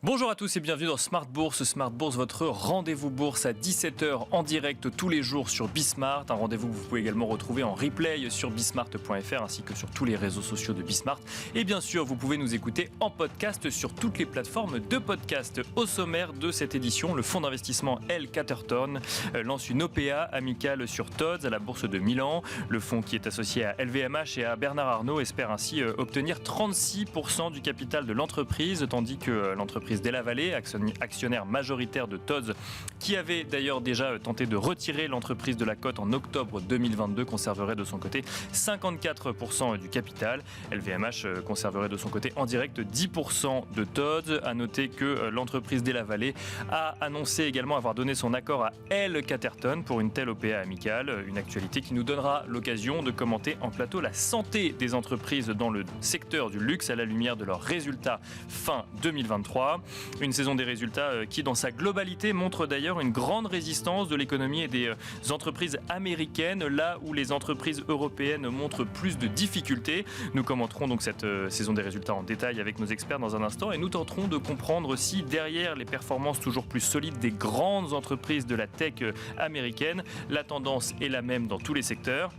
Bonjour à tous et bienvenue dans Smart Bourse. Smart Bourse, votre rendez-vous bourse à 17h en direct tous les jours sur Bismart. Un rendez-vous que vous pouvez également retrouver en replay sur bismart.fr ainsi que sur tous les réseaux sociaux de Bismart. Et bien sûr, vous pouvez nous écouter en podcast sur toutes les plateformes de podcast. Au sommaire de cette édition, le fonds d'investissement L. Catterton lance une OPA amicale sur TODS à la bourse de Milan. Le fonds qui est associé à LVMH et à Bernard Arnault espère ainsi obtenir 36% du capital de l'entreprise, tandis que l'entreprise Della Valle, actionnaire majoritaire de TODS, qui avait d'ailleurs déjà tenté de retirer l'entreprise de la cote en octobre 2022, conserverait de son côté 54% du capital. LVMH conserverait de son côté en direct 10% de TODS. À noter que l'entreprise Della Valle a annoncé également avoir donné son accord à L. Catterton pour une telle OPA amicale, une actualité qui nous donnera l'occasion de commenter en plateau la santé des entreprises dans le secteur du luxe à la lumière de leurs résultats fin 2023. Une saison des résultats qui, dans sa globalité, montre d'ailleurs une grande résistance de l'économie et des entreprises américaines, là où les entreprises européennes montrent plus de difficultés. Nous commenterons donc cette saison des résultats en détail avec nos experts dans un instant et nous tenterons de comprendre si derrière les performances toujours plus solides des grandes entreprises de la tech américaine, la tendance est la même dans tous les secteurs.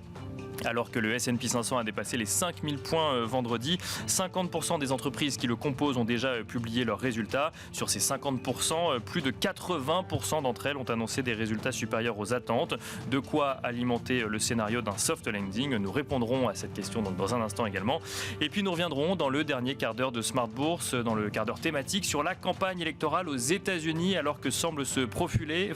Alors que le S&P 500 a dépassé les 5000 points vendredi, 50% des entreprises qui le composent ont déjà publié leurs résultats. Sur ces 50%, plus de 80% d'entre elles ont annoncé des résultats supérieurs aux attentes. De quoi alimenter le scénario d'un soft landing. Nous répondrons à cette question dans un instant également. Et puis nous reviendrons dans le dernier quart d'heure de Smart Bourse, dans le quart d'heure thématique, sur la campagne électorale aux États-Unis, alors que semble se profiler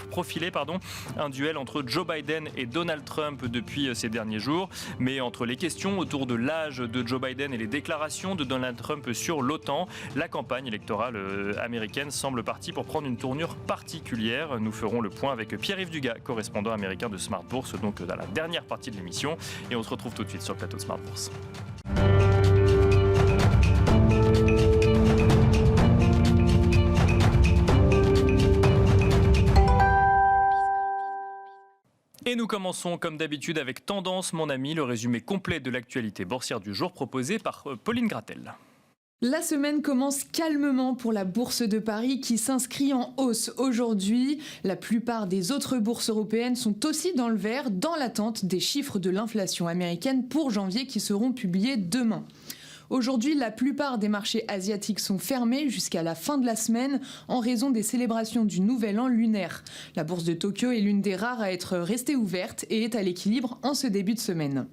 un duel entre Joe Biden et Donald Trump depuis ces derniers jours. Mais entre les questions autour de l'âge de Joe Biden et les déclarations de Donald Trump sur l'OTAN, la campagne électorale américaine semble partie pour prendre une tournure particulière. Nous ferons le point avec Pierre-Yves Dugas, correspondant américain de Smart Bourse, donc dans la dernière partie de l'émission. Et on se retrouve tout de suite sur le plateau de Smart Bourse. Et nous commençons comme d'habitude avec Tendance, mon ami, le résumé complet de l'actualité boursière du jour proposé par Pauline Gratel. La semaine commence calmement pour la Bourse de Paris qui s'inscrit en hausse aujourd'hui. La plupart des autres bourses européennes sont aussi dans le vert dans l'attente des chiffres de l'inflation américaine pour janvier qui seront publiés demain. Aujourd'hui, la plupart des marchés asiatiques sont fermés jusqu'à la fin de la semaine en raison des célébrations du Nouvel An lunaire. La bourse de Tokyo est l'une des rares à être restée ouverte et est à l'équilibre en ce début de semaine.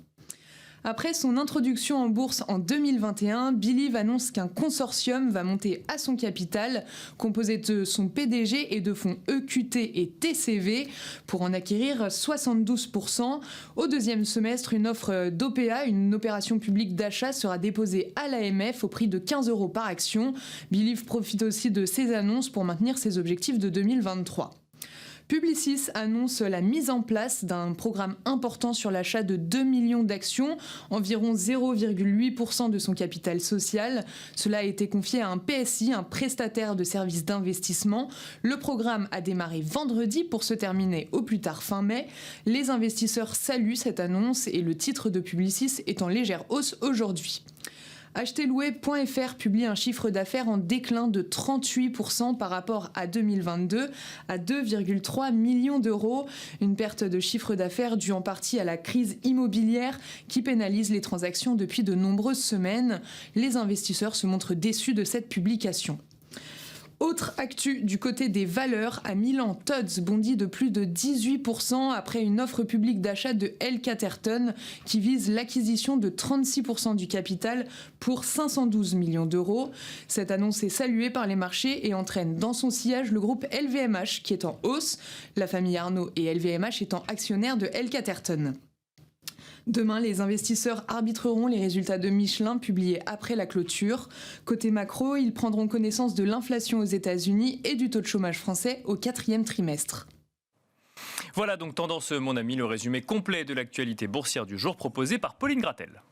Après son introduction en bourse en 2021, Believe annonce qu'un consortium va monter à son capital, composé de son PDG et de fonds EQT et TCV, pour en acquérir 72%. Au deuxième semestre, une offre d'OPA, une opération publique d'achat, sera déposée à l'AMF au prix de 15 € par action. Believe profite aussi de ces annonces pour maintenir ses objectifs de 2023. Publicis annonce la mise en place d'un programme important sur l'achat de 2 millions d'actions, environ 0,8% de son capital social. Cela a été confié à un PSI, un prestataire de services d'investissement. Le programme a démarré vendredi pour se terminer au plus tard fin mai. Les investisseurs saluent cette annonce et le titre de Publicis est en légère hausse aujourd'hui. Acheterlouer.fr publie un chiffre d'affaires en déclin de 38% par rapport à 2022 à 2,3 millions d'euros. Une perte de chiffre d'affaires due en partie à la crise immobilière qui pénalise les transactions depuis de nombreuses semaines. Les investisseurs se montrent déçus de cette publication. Autre actu du côté des valeurs, à Milan, TODS bondit de plus de 18% après une offre publique d'achat de L. Catterton qui vise l'acquisition de 36% du capital pour 512 millions d'euros. Cette annonce est saluée par les marchés et entraîne dans son sillage le groupe LVMH qui est en hausse, la famille Arnault et LVMH étant actionnaires de L. Catterton. Demain, les investisseurs arbitreront les résultats de Michelin publiés après la clôture. Côté macro, ils prendront connaissance de l'inflation aux États-Unis et du taux de chômage français au 4e trimestre. Voilà donc Tendance, mon ami, le résumé complet de l'actualité boursière du jour proposé par Pauline Gratel.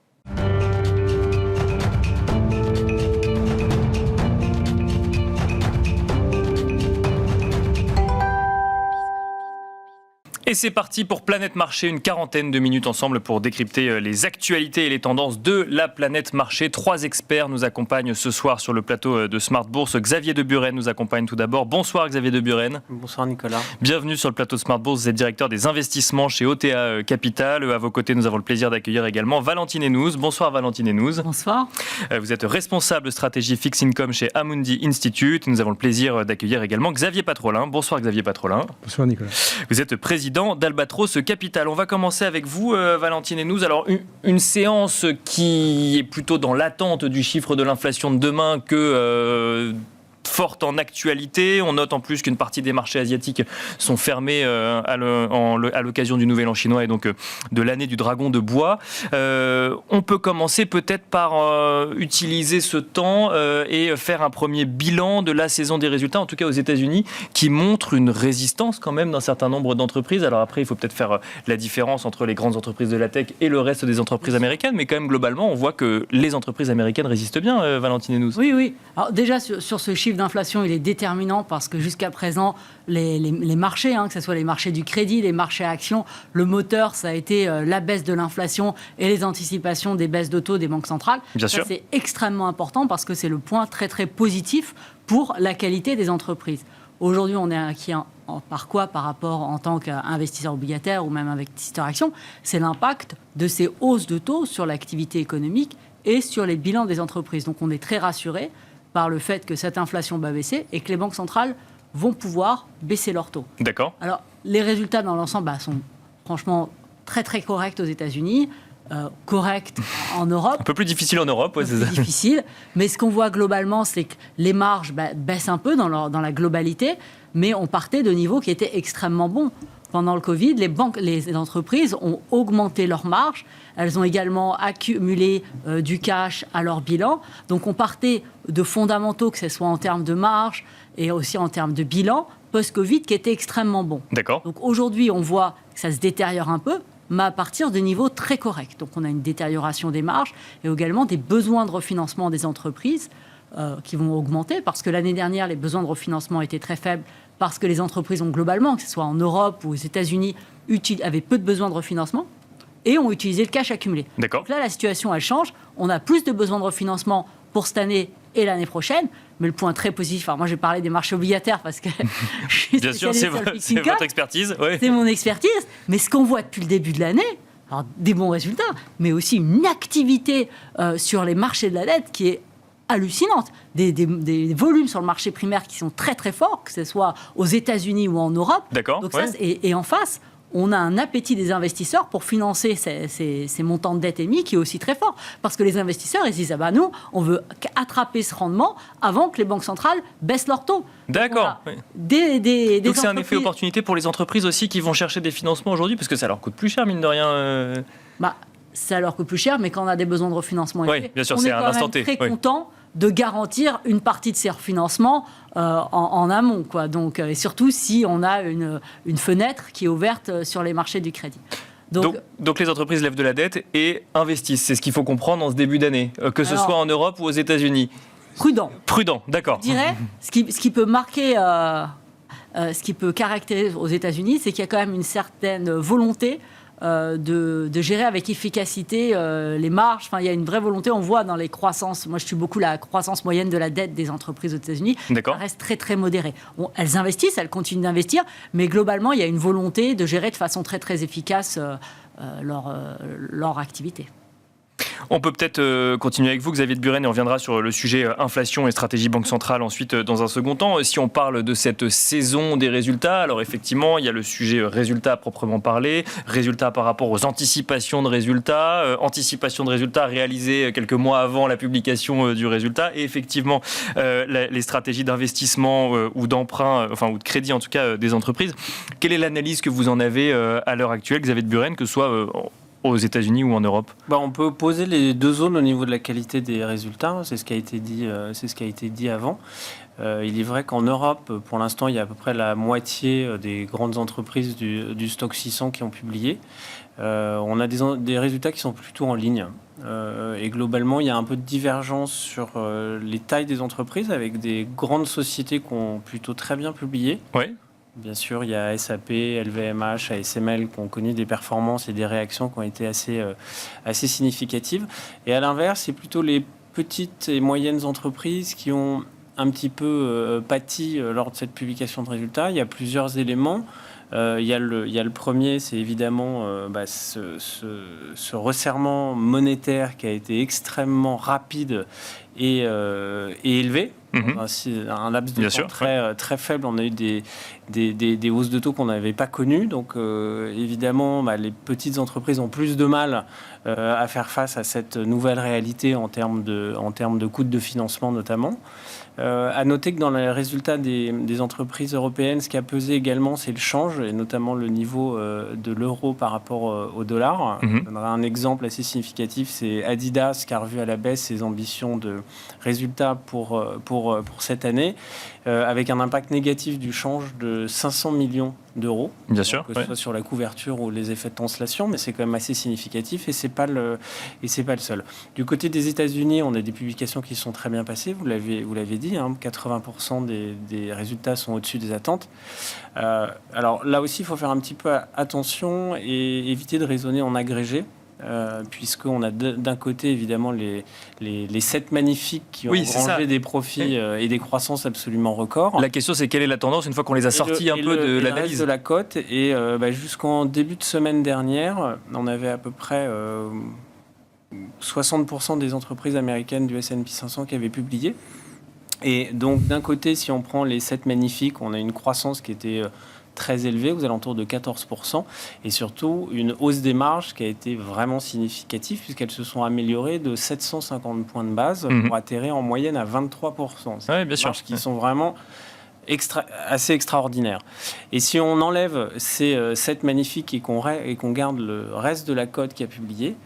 Et Et c'est parti pour Planète Marché, une quarantaine de minutes ensemble pour décrypter les actualités et les tendances de la planète marché. 3 experts nous accompagnent ce soir sur le plateau de Smart Bourse. Xavier de Buren nous accompagne tout d'abord. Bonsoir Xavier de Buren. Bonsoir Nicolas. Bienvenue sur le plateau de Smart Bourse. Vous êtes directeur des investissements chez OTA Capital. À vos côtés, nous avons le plaisir d'accueillir également Valentine Hénouz. Bonsoir Valentine Hénouz. Bonsoir. Vous êtes responsable stratégie Fixed Income chez Amundi Institute. Nous avons le plaisir d'accueillir également Xavier Patrolin. Bonsoir Xavier Patrolin. Bonsoir Nicolas. Vous êtes président d'Albatros Capital. On va commencer avec vous, Valentine Hénouz. Alors, une séance qui est plutôt dans l'attente du chiffre de l'inflation de demain que forte en actualité. On note en plus qu'une partie des marchés asiatiques sont fermés à l'occasion du Nouvel An chinois et donc de l'année du dragon de bois. On peut commencer peut-être par utiliser ce temps et faire un premier bilan de la saison des résultats, en tout cas aux États-Unis, qui montre une résistance quand même d'un certain nombre d'entreprises. Alors après, il faut peut-être faire la différence entre les grandes entreprises de la tech et le reste des entreprises américaines, mais quand même globalement, on voit que les entreprises américaines résistent bien, Valentine Hénouz. Oui. Alors déjà, sur ce chiffre d'inflation, il est déterminant parce que jusqu'à présent, les marchés, que ce soit les marchés du crédit, les marchés actions, le moteur, ça a été la baisse de l'inflation et les anticipations des baisses de taux des banques centrales. Bien sûr. C'est extrêmement important parce que c'est le point très très positif pour la qualité des entreprises. Aujourd'hui, on est inquiet par quoi par rapport en tant qu'investisseur obligataire ou même investisseur action? C'est l'impact de ces hausses de taux sur l'activité économique et sur les bilans des entreprises. Donc on est très rassuré par le fait que cette inflation va baisser et que les banques centrales vont pouvoir baisser leurs taux. D'accord. Alors, les résultats dans l'ensemble sont franchement très très corrects aux États-Unis, corrects en Europe. Un peu plus difficile en Europe, ouais, c'est ça. Difficile, mais ce qu'on voit globalement, c'est que les marges baissent un peu dans la globalité, mais on partait de niveaux qui étaient extrêmement bons. Pendant le Covid, les entreprises ont augmenté leurs marges. Elles ont également accumulé du cash à leur bilan. Donc on partait de fondamentaux, que ce soit en termes de marge et aussi en termes de bilan, post-Covid, qui étaient extrêmement bons. D'accord. Donc aujourd'hui, on voit que ça se détériore un peu, mais à partir de niveaux très corrects. Donc on a une détérioration des marges et également des besoins de refinancement des entreprises qui vont augmenter, parce que l'année dernière, les besoins de refinancement étaient très faibles, parce que les entreprises ont globalement, que ce soit en Europe ou aux États-Unis, avaient peu de besoins de refinancement et ont utilisé le cash accumulé. D'accord. Donc là, la situation, elle change. On a plus de besoins de refinancement pour cette année et l'année prochaine. Mais le point très positif, moi j'ai parlé des marchés obligataires parce que je suis bien sûr, c'est votre expertise. Ouais. C'est mon expertise. Mais ce qu'on voit depuis le début de l'année, alors des bons résultats, mais aussi une activité sur les marchés de la dette qui est hallucinante, des volumes sur le marché primaire qui sont très très forts, que ce soit aux États-Unis ou en Europe. D'accord. Donc ouais. Et en face, on a un appétit des investisseurs pour financer ces montants de dette émis qui est aussi très fort. Parce que les investisseurs, ils disent, nous, on veut attraper ce rendement avant que les banques centrales baissent leurs taux. D'accord. Donc, oui. Donc c'est un effet opportunité pour les entreprises aussi qui vont chercher des financements aujourd'hui, parce que ça leur coûte plus cher, mine de rien. Ça leur coûte plus cher, mais quand on a des besoins de refinancement, oui, bien sûr, c'est un instant T. On est très content de garantir une partie de ces refinancements en amont, quoi. Donc, et surtout si on a une fenêtre qui est ouverte sur les marchés du crédit. Donc les entreprises lèvent de la dette et investissent. C'est ce qu'il faut comprendre en ce début d'année, que ce soit en Europe ou aux États-Unis. Prudent, d'accord. Je dirais, ce qui peut marquer, ce qui peut caractériser aux États-Unis, c'est qu'il y a quand même une certaine volonté de gérer avec efficacité les marges. Enfin, il y a une vraie volonté, on voit dans les croissances. Moi, je suis beaucoup la croissance moyenne de la dette des entreprises aux États-Unis. D'accord. Elle reste très, très modérée. Elles investissent, elles continuent d'investir, mais globalement, il y a une volonté de gérer de façon très, très efficace leur activité. On peut peut-être continuer avec vous, Xavier de Buren, et on reviendra sur le sujet inflation et stratégie banque centrale ensuite dans un second temps. Si on parle de cette saison des résultats, alors effectivement, il y a le sujet résultats à proprement parler, résultats par rapport aux anticipations de résultats, anticipation de résultats réalisées quelques mois avant la publication du résultat, et effectivement les stratégies d'investissement ou d'emprunt, ou de crédit en tout cas des entreprises. Quelle est l'analyse que vous en avez à l'heure actuelle, Xavier de Buren, que ce soit aux États-Unis ou en Europe? On peut opposer les deux zones au niveau de la qualité des résultats. C'est ce qui a été dit avant. Il est vrai qu'en Europe, pour l'instant, il y a à peu près la moitié des grandes entreprises du stock 600 qui ont publié. On a des résultats qui sont plutôt en ligne. Et globalement, il y a un peu de divergence sur les tailles des entreprises, avec des grandes sociétés qui ont plutôt très bien publié. Oui. Bien sûr, il y a SAP, LVMH, ASML qui ont connu des performances et des réactions qui ont été assez significatives. Et à l'inverse, c'est plutôt les petites et moyennes entreprises qui ont un petit peu pâti lors de cette publication de résultats. Il y a plusieurs éléments. Il y a le premier, c'est évidemment ce resserrement monétaire qui a été extrêmement rapide et élevé. Un laps de temps très faible. On a eu des hausses de taux qu'on n'avait pas connues. Donc, évidemment, les petites entreprises ont plus de mal à faire face à cette nouvelle réalité en termes de coûts de financement notamment. À noter que dans les résultats des entreprises européennes, ce qui a pesé également, c'est le change, et notamment le niveau de l'euro par rapport au dollar. Je donnerai un exemple assez significatif, c'est Adidas qui a revu à la baisse ses ambitions de résultats pour cette année, avec un impact négatif du change de 500 millions d'euros. Bien sûr. Que ce soit sur la couverture ou les effets de translation, mais c'est quand même assez significatif et c'est pas le seul. Du côté des États-Unis, on a des publications qui sont très bien passées. Vous l'avez dit, 80% des résultats sont au-dessus des attentes. Alors là aussi, il faut faire un petit peu attention et éviter de raisonner en agrégé. Puisqu'on a d'un côté évidemment les 7 magnifiques qui ont engrangé des profits et des croissances absolument records. La question c'est quelle est la tendance une fois qu'on les a sortis un peu de l'analyse. Le reste de la cote, et jusqu'en début de semaine dernière, on avait à peu près 60% des entreprises américaines du S&P 500 qui avaient publié. Et donc d'un côté, si on prend les 7 magnifiques, on a une croissance qui était très élevée, aux alentours de 14%, et surtout une hausse des marges qui a été vraiment significative, puisqu'elles se sont améliorées de 750 points de base pour atterrir en moyenne à 23%. C'est bien des sûr. marges qui sont vraiment assez extraordinaire. Et si on enlève ces 7 magnifiques et qu'on garde le reste de la cote qui a publié,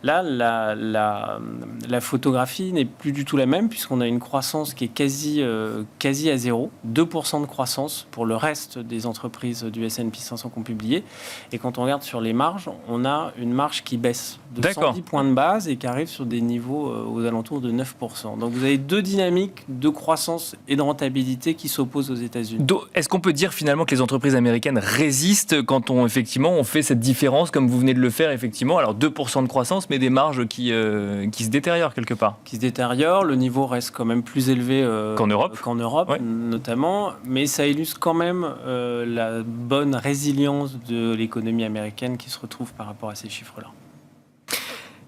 là, la photographie n'est plus du tout la même, puisqu'on a une croissance qui est quasi à zéro, 2% de croissance pour le reste des entreprises du S&P 500 qu'on publié. Et quand on regarde sur les marges, on a une marge qui baisse de 110 points de base et qui arrive sur des niveaux aux alentours de 9%. Donc vous avez deux dynamiques de croissance et de rentabilité qui s'opposent aux États-Unis. Est-ce qu'on peut dire finalement que les entreprises américaines résistent quand on fait cette différence, comme vous venez de le faire effectivement, alors 2% de croissance, mais des marges qui se détériorent quelque part? Qui se détériorent, le niveau reste quand même plus élevé qu'en Europe, notamment, mais ça illustre quand même la bonne résilience de l'économie américaine qui se retrouve par rapport à ces chiffres-là.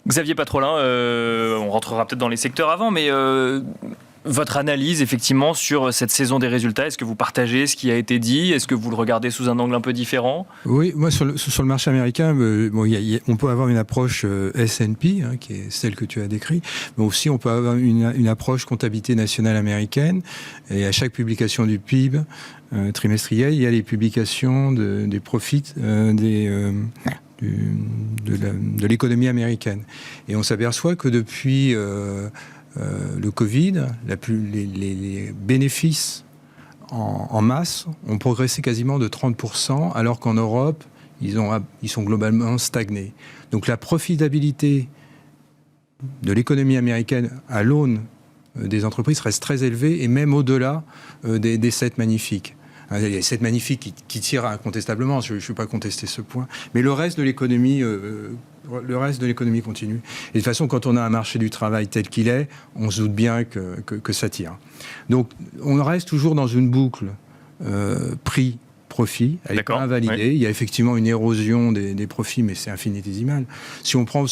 Xavier Patrolin, on rentrera peut-être dans les secteurs avant, mais votre analyse effectivement sur cette saison des résultats, est-ce que vous partagez ce qui a été dit? Est-ce que vous le regardez sous un angle un peu différent? Oui, moi sur le marché américain, on peut avoir une approche S&P, qui est celle que tu as décrite, mais aussi on peut avoir une approche comptabilité nationale américaine, et à chaque publication du PIB trimestriel, il y a les publications des profits de l'économie américaine. Et on s'aperçoit que depuis le Covid, les bénéfices en masse ont progressé quasiment de 30%, alors qu'en Europe, ils sont globalement stagnés. Donc la profitabilité de l'économie américaine à l'aune des entreprises reste très élevée, et même au-delà des 7 magnifiques. Il y a 7 magnifiques qui tirent incontestablement, je ne vais pas contester ce point, mais le reste de l'économie continue. Et de toute façon, quand on a un marché du travail tel qu'il est, on se doute bien que ça tire. Donc, on reste toujours dans une boucle prix-profit. Elle n'est pas invalidée. Oui. Il y a effectivement une érosion des profits, mais c'est infinitésimal. Si on prend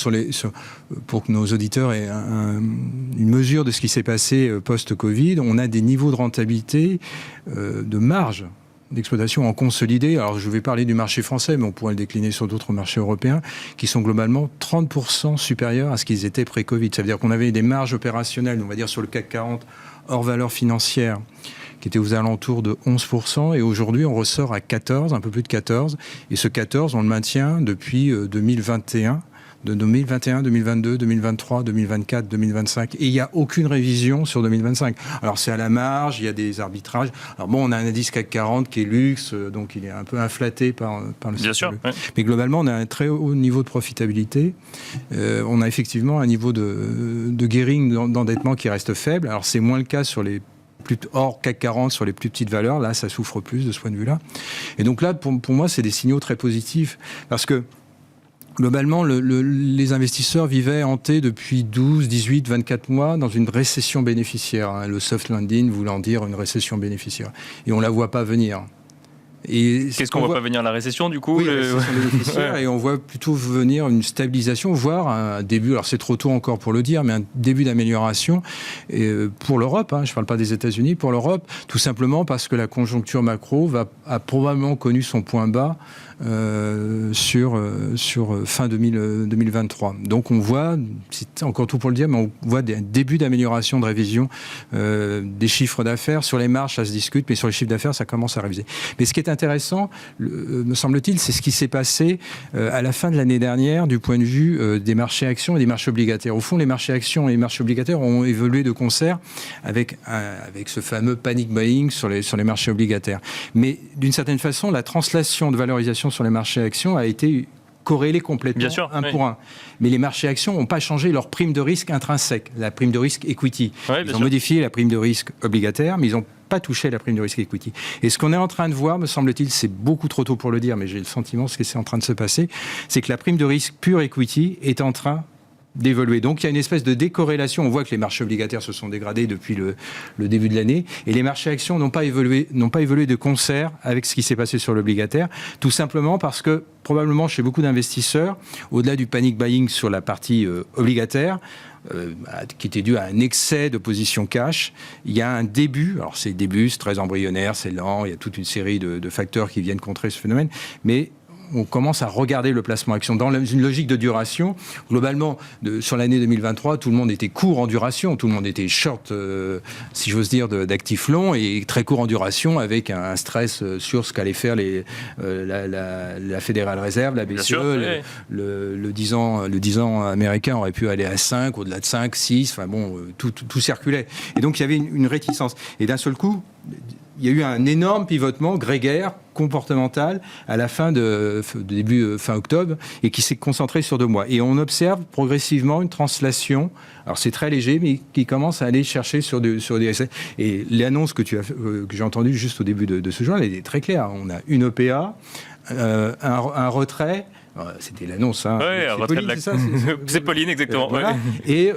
pour que nos auditeurs aient une mesure de ce qui s'est passé post-Covid, on a des niveaux de rentabilité, de marge d'exploitation en consolidé. Alors, je vais parler du marché français, mais on pourrait le décliner sur d'autres marchés européens, qui sont globalement 30% supérieurs à ce qu'ils étaient pré-Covid. Ça veut dire qu'on avait des marges opérationnelles, on va dire sur le CAC 40, hors valeur financière, qui était aux alentours de 11%, et aujourd'hui on ressort à 14, un peu plus de 14, et ce 14 on le maintient depuis 2021, 2022, 2023, 2024, 2025, et il n'y a aucune révision sur 2025. Alors c'est à la marge, il y a des arbitrages. Alors bon, on a un indice CAC 40 qui est luxe, donc il est un peu inflaté par le secteur. Bien sûr. Ouais. Mais globalement, on a un très haut niveau de profitabilité. On a effectivement un niveau de gearing, d'endettement qui reste faible. Alors c'est moins le cas sur les hors CAC 40 sur les plus petites valeurs, là, ça souffre plus de ce point de vue-là. Et donc là, pour moi, c'est des signaux très positifs parce que globalement, les investisseurs vivaient hantés depuis 12, 18, 24 mois dans une récession bénéficiaire. Hein, le soft landing voulant dire une récession bénéficiaire. Et on ne la voit pas venir. Qu'est-ce qu'on voit pas venir, la récession du coup? Oui, la récession bénéficiaire, ouais. Et on voit plutôt venir une stabilisation, voire un début, alors c'est trop tôt encore pour le dire, mais un début d'amélioration pour l'Europe, hein, je ne parle pas des États-Unis, pour l'Europe, tout simplement parce que la conjoncture macro a probablement connu son point bas sur fin 2023. Donc on voit, c'est encore tout pour le dire, mais on voit des débuts d'amélioration de révision des chiffres d'affaires. Sur les marges, ça se discute, mais sur les chiffres d'affaires, ça commence à réviser. Mais ce qui est intéressant, me semble-t-il, c'est ce qui s'est passé à la fin de l'année dernière du point de vue des marchés actions et des marchés obligataires. Au fond, les marchés actions et les marchés obligataires ont évolué de concert avec ce fameux panic buying sur les marchés obligataires. Mais d'une certaine façon, la translation de valorisation sur les marchés actions a été corrélée complètement, pour un. Mais les marchés actions n'ont pas changé leur prime de risque intrinsèque, la prime de risque equity. Ils ont modifié la prime de risque obligataire, mais ils n'ont pas touché la prime de risque equity. Et ce qu'on est en train de voir, me semble-t-il, c'est beaucoup trop tôt pour le dire, mais j'ai le sentiment que c'est en train de se passer, c'est que la prime de risque pure equity est en train d'évoluer. Donc il y a une espèce de décorrélation. On voit que les marchés obligataires se sont dégradés depuis le début de l'année et les marchés actions n'ont pas évolué de concert avec ce qui s'est passé sur l'obligataire, tout simplement parce que probablement chez beaucoup d'investisseurs, au-delà du panic buying sur la partie obligataire, qui était dû à un excès de position cash, il y a un début, alors c'est très embryonnaire, c'est lent, il y a toute une série de facteurs qui viennent contrer ce phénomène, mais on commence à regarder le placement action dans une logique de duration. Globalement, sur l'année 2023, tout le monde était court en duration, tout le monde était short, si j'ose dire, d'actifs longs et très court en duration avec un stress sur ce qu'allait faire la Fédérale Réserve, la BCE. Sûr, le 10 ans américain aurait pu aller à 5, au-delà de 5, 6, enfin bon, tout circulait. Et donc il y avait une réticence. Et d'un seul coup, il y a eu un énorme pivotement grégaire, comportemental, à la fin fin octobre, et qui s'est concentré sur 2 mois. Et on observe progressivement une translation, alors c'est très léger, mais qui commence à aller chercher sur des essais. Et l'annonce que j'ai entendue juste au début de ce jour, elle est très claire. On a une OPA, un retrait. C'était l'annonce. Hein. Oui, retrait de l'action. C'est Pauline, exactement. Voilà. Et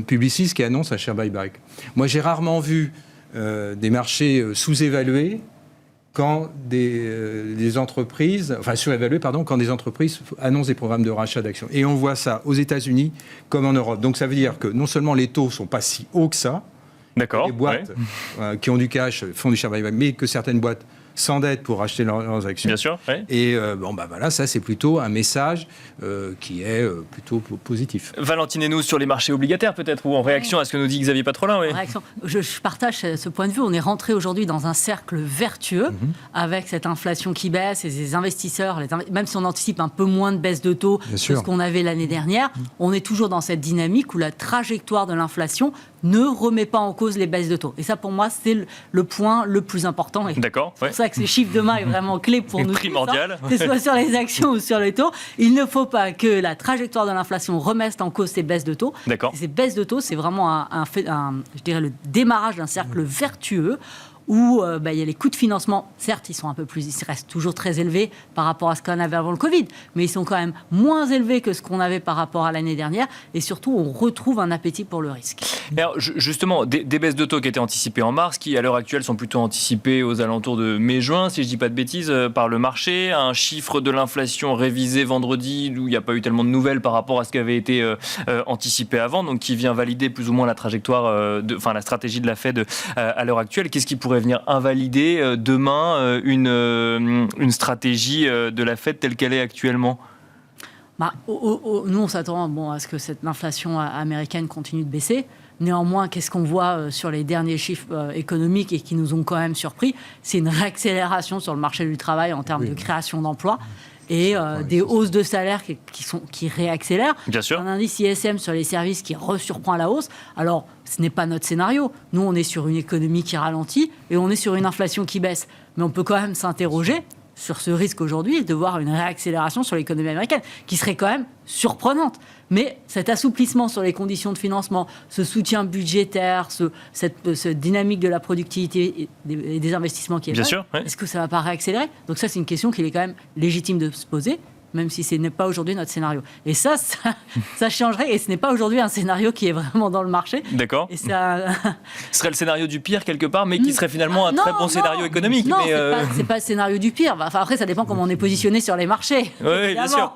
Publicis qui annonce un share buyback. Moi, j'ai rarement vu des marchés sous-évalués quand des entreprises, enfin surévalués, pardon, quand des entreprises annoncent des programmes de rachat d'actions. Et on voit ça aux États-Unis comme en Europe. Donc ça veut dire que non seulement les taux ne sont pas si hauts que ça, les boîtes qui ont du cash font du share buyback, mais que certaines boîtes s'endettent pour racheter leurs actions. Bien sûr. Ouais. Et voilà, ça c'est plutôt un message qui est plutôt positif. Valentine Hénouz, sur les marchés obligataires peut-être, ou en réaction à ce que nous dit Xavier Patrolin. Oui. Je partage ce point de vue. On est rentré aujourd'hui dans un cercle vertueux avec cette inflation qui baisse et les investisseurs, même si on anticipe un peu moins de baisse de taux que ce qu'on avait l'année dernière, on est toujours dans cette dynamique où la trajectoire de l'inflation ne remet pas en cause les baisses de taux. Et ça, pour moi, c'est le point le plus important. D'accord. C'est pour ça que ce chiffre de main est vraiment clé pour nous. Primordial. Que ce soit sur les actions ou sur les taux. Il ne faut pas que la trajectoire de l'inflation remette en cause ces baisses de taux. D'accord. Ces baisses de taux, c'est vraiment je dirais, le démarrage d'un cercle vertueux où il y a les coûts de financement, certes, ils restent toujours très élevés par rapport à ce qu'on avait avant le Covid, mais ils sont quand même moins élevés que ce qu'on avait par rapport à l'année dernière, et surtout, on retrouve un appétit pour le risque. Alors, justement, des baisses de taux qui étaient anticipées en mars, qui à l'heure actuelle sont plutôt anticipées aux alentours de mai-juin, si je ne dis pas de bêtises, par le marché, un chiffre de l'inflation révisé vendredi, où il n'y a pas eu tellement de nouvelles par rapport à ce qui avait été anticipé avant, donc qui vient valider plus ou moins la trajectoire, la stratégie de la Fed à l'heure actuelle. Qu'est-ce qui pourrait venir invalider demain une stratégie de la Fed telle qu'elle est actuellement? Nous, on s'attend à ce que l'inflation américaine continue de baisser. Néanmoins, qu'est-ce qu'on voit sur les derniers chiffres économiques et qui nous ont quand même surpris? C'est une réaccélération sur le marché du travail en termes de création d'emplois. Et des hausses de salaire qui réaccélèrent. Bien sûr. Un indice ISM sur les services qui resurprend à la hausse. Alors, ce n'est pas notre scénario. Nous, on est sur une économie qui ralentit et on est sur une inflation qui baisse. Mais on peut quand même s'interroger sur ce risque aujourd'hui de voir une réaccélération sur l'économie américaine, qui serait quand même surprenante. Mais cet assouplissement sur les conditions de financement, ce soutien budgétaire, cette dynamique de la productivité et des investissements qui est Bien là, sûr, ouais. est-ce que ça ne va pas réaccélérer? Donc ça, c'est une question qu'il est quand même légitime de se poser, même si ce n'est pas aujourd'hui notre scénario. Et ça changerait, et ce n'est pas aujourd'hui un scénario qui est vraiment dans le marché. D'accord. Et ça... Ce serait le scénario du pire quelque part, mais qui serait finalement un très bon scénario économique. Non, mais c'est pas le scénario du pire. Enfin, après, ça dépend comment on est positionné sur les marchés. Oui, bien sûr.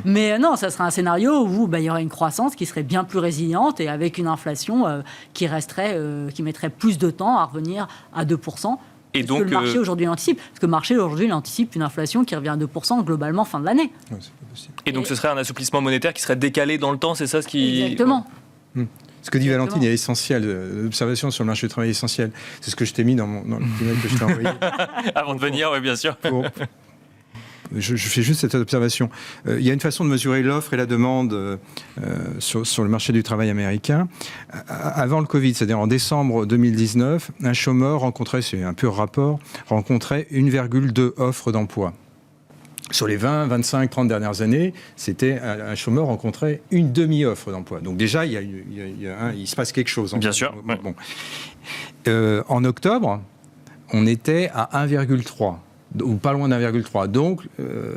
Mais non, ça serait un scénario où il y aurait une croissance qui serait bien plus résiliente et avec une inflation qui mettrait plus de temps à revenir à 2%. Et donc, que le marché aujourd'hui l'anticipe. Parce que le marché aujourd'hui l'anticipe une inflation qui revient à 2% globalement fin de l'année. Ouais, c'est pas possible. Et donc ce serait un assouplissement monétaire qui serait décalé dans le temps, c'est ça ce qui... Exactement. Ce que dit Valentine est essentiel, l'observation sur le marché du travail est essentielle. C'est ce que je t'ai mis dans le tunnel que je t'ai envoyé. Avant de venir, oui, bien sûr. Je fais juste cette observation. Il y a une façon de mesurer l'offre et la demande sur le marché du travail américain. Avant le Covid, c'est-à-dire en décembre 2019, un chômeur rencontrait, c'est un pur rapport, rencontrait 1,2 offres d'emploi. Sur les 20, 25, 30 dernières années, c'était un chômeur rencontrait une demi-offre d'emploi. Donc déjà, il se passe quelque chose. Bien sûr. Ouais. Bon. En octobre, on était à 1,3. Ou pas loin d'1,3. Donc,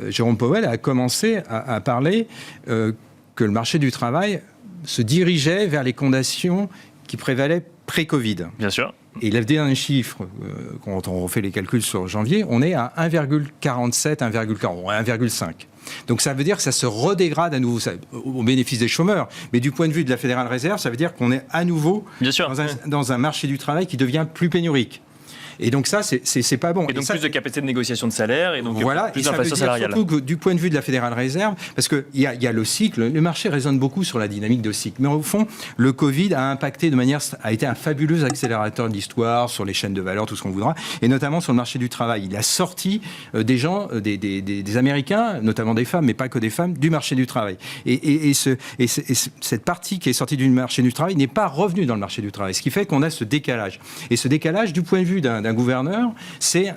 Jérôme Powell a commencé à parler que le marché du travail se dirigeait vers les conditions qui prévalaient pré-Covid. Bien sûr. Et le dernier chiffre, quand on refait les calculs sur janvier, on est à 1,47, 1,5. Donc ça veut dire que ça se redégrade à nouveau, au bénéfice des chômeurs. Mais du point de vue de la Fédérale Réserve, ça veut dire qu'on est à nouveau Bien sûr. dans un marché du travail qui devient plus pénurique. Et donc ça, c'est pas bon. Et donc ça, plus de capacité de négociation de salaire et donc voilà, plus et ça veut d'inflation dire salariale. surtout que du point de vue de la Fédérale Réserve, parce qu'il y a le cycle, le marché résonne beaucoup sur la dynamique de cycle. Mais au fond, le Covid a impacté a été un fabuleux accélérateur de l'histoire sur les chaînes de valeur, tout ce qu'on voudra, et notamment sur le marché du travail. Il a sorti des gens, des Américains, notamment des femmes, mais pas que des femmes, du marché du travail. Et cette partie qui est sortie du marché du travail n'est pas revenue dans le marché du travail, ce qui fait qu'on a ce décalage. Et ce décalage, du point de vue d'un gouverneur, c'est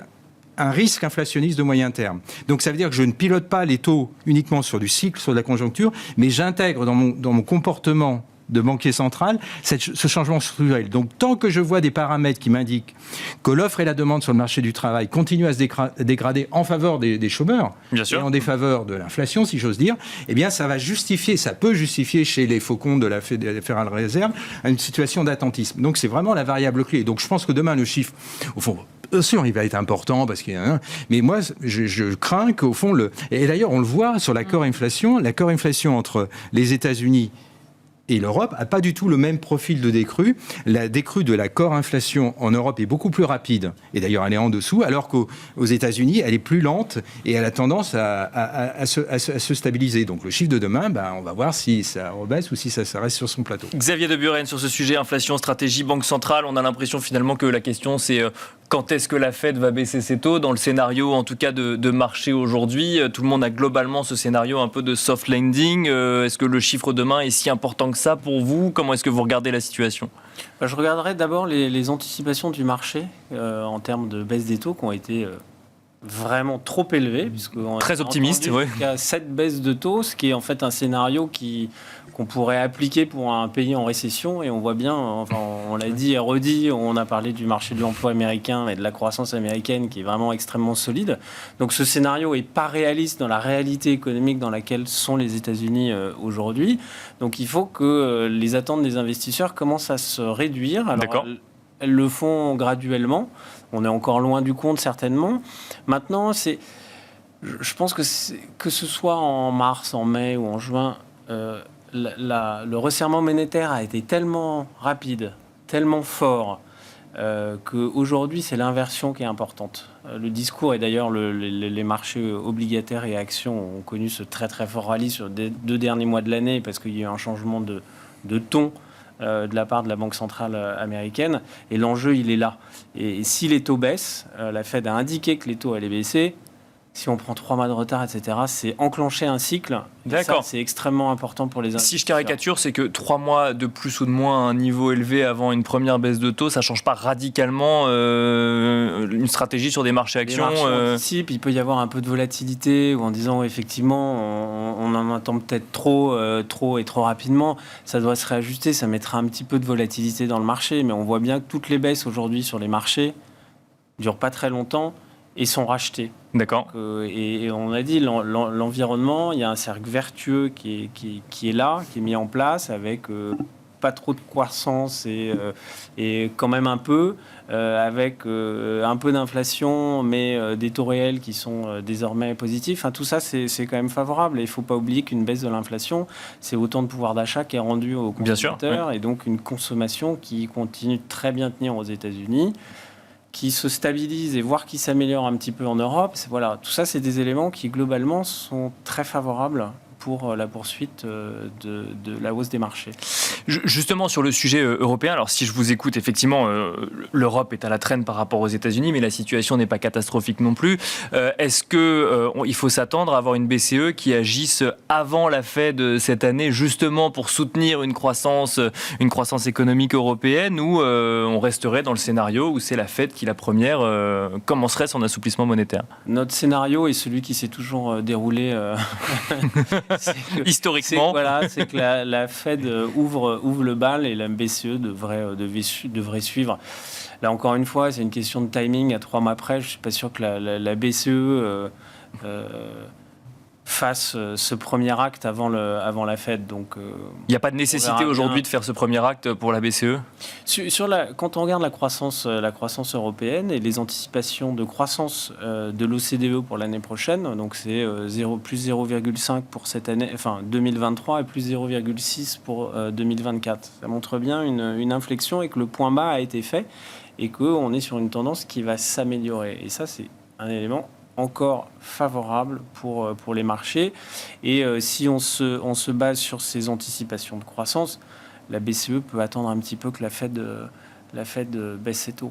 un risque inflationniste de moyen terme. Donc ça veut dire que je ne pilote pas les taux uniquement sur du cycle, sur de la conjoncture, mais j'intègre dans mon comportement de banquier central ce changement structurel. Donc tant que je vois des paramètres qui m'indiquent que l'offre et la demande sur le marché du travail continuent à se dégrader en faveur des chômeurs, Bien sûr. et en défaveur de l'inflation, si j'ose dire, eh bien ça peut justifier chez les faucons de la Fédérale Réserve une situation d'attentisme. Donc c'est vraiment la variable clé. Donc je pense que demain le chiffre, au fond, bien sûr, il va être important parce qu'il y a un. Mais moi, je crains qu'au fond, et d'ailleurs, on le voit sur l'accord inflation entre les États-Unis et l'Europe n'a pas du tout le même profil de décrue. La décrue de la core inflation en Europe est beaucoup plus rapide, et d'ailleurs elle est en dessous, alors qu'aux États-Unis, elle est plus lente et elle a tendance à se stabiliser. Donc le chiffre de demain, on va voir si ça rebaisse ou si ça reste sur son plateau. Xavier de Buren, sur ce sujet, inflation, stratégie, banque centrale, on a l'impression finalement que la question c'est quand est-ce que la Fed va baisser ses taux? Dans le scénario en tout cas de marché aujourd'hui, tout le monde a globalement ce scénario un peu de soft landing. Est-ce que le chiffre demain est si important que ça pour vous? Comment est-ce que vous regardez la situation? Je regarderai d'abord les anticipations du marché en termes de baisse des taux qui ont été vraiment trop élevées. Très optimiste, oui. Il y a 7 baisses de taux, ce qui est en fait un scénario qu'on pourrait appliquer pour un pays en récession, et on voit bien, enfin, on l'a dit et redit, on a parlé du marché de l'emploi américain et de la croissance américaine qui est vraiment extrêmement solide. Donc ce scénario n'est pas réaliste dans la réalité économique dans laquelle sont les États-Unis aujourd'hui. Donc il faut que les attentes des investisseurs commencent à se réduire. Alors, D'accord. Elles le font graduellement. On est encore loin du compte certainement. Maintenant, je pense que ce soit en mars, en mai ou en juin, le resserrement monétaire a été tellement rapide, tellement fort, qu'aujourd'hui, c'est l'inversion qui est importante. Le discours, et d'ailleurs les marchés obligataires et actions ont connu ce très très fort rallye sur les 2 derniers mois de l'année, parce qu'il y a eu un changement de ton de la part de la Banque centrale américaine, et l'enjeu, il est là. Et si les taux baissent, la Fed a indiqué que les taux allaient baisser. si on prend 3 mois de retard, etc., c'est enclencher un cycle. D'accord. Ça, c'est extrêmement important pour les investisseurs. Si je caricature, c'est que 3 mois de plus ou de moins à un niveau élevé avant une première baisse de taux, ça ne change pas radicalement une stratégie sur des marchés actions. Les marchés anticipent, il peut y avoir un peu de volatilité, ou en disant effectivement, on en attend peut-être trop et trop rapidement. Ça doit se réajuster, ça mettra un petit peu de volatilité dans le marché, mais on voit bien que toutes les baisses aujourd'hui sur les marchés ne durent pas très longtemps et sont rachetées. D'accord. Et on a dit, l'environnement, il y a un cercle vertueux qui est là, qui est mis en place avec pas trop de croissance et quand même un peu, avec un peu d'inflation, mais des taux réels qui sont désormais positifs. Enfin, tout ça, c'est quand même favorable. Et il ne faut pas oublier qu'une baisse de l'inflation, c'est autant de pouvoir d'achat qui est rendu aux consommateurs. Bien sûr, oui. Et donc une consommation qui continue de très bien tenir aux États-Unis, qui se stabilise et voire qui s'améliore un petit peu en Europe. Voilà, tout ça, c'est des éléments qui, globalement, sont très favorables pour la poursuite de la hausse des marchés. Justement, sur le sujet européen, alors si je vous écoute, effectivement, l'Europe est à la traîne par rapport aux États-Unis, mais la situation n'est pas catastrophique non plus. Est-ce qu'il faut s'attendre à avoir une BCE qui agisse avant la Fed cette année, justement pour soutenir une croissance économique européenne, ou on resterait dans le scénario où c'est la Fed qui, la première, commencerait son assouplissement monétaire? Notre scénario est celui qui s'est toujours déroulé historiquement. C'est que la Fed ouvre le bal et la BCE devrait suivre. Là, encore une fois, c'est une question de timing. À 3 mois près, je ne suis pas sûr que la BCE fasse ce premier acte avant la Fed. Donc, il n'y a pas de nécessité aujourd'hui de faire ce premier acte pour la BCE? Quand on regarde la croissance européenne et les anticipations de croissance de l'OCDE pour l'année prochaine, donc c'est plus 0,5 pour cette année, enfin 2023, et plus 0,6 pour 2024. Ça montre bien une inflexion et que le point bas a été fait et qu'on est sur une tendance qui va s'améliorer. Et ça, c'est un élément encore favorable pour les marchés. Et si on se base sur ces anticipations de croissance, la BCE peut attendre un petit peu que la Fed baisse ses taux.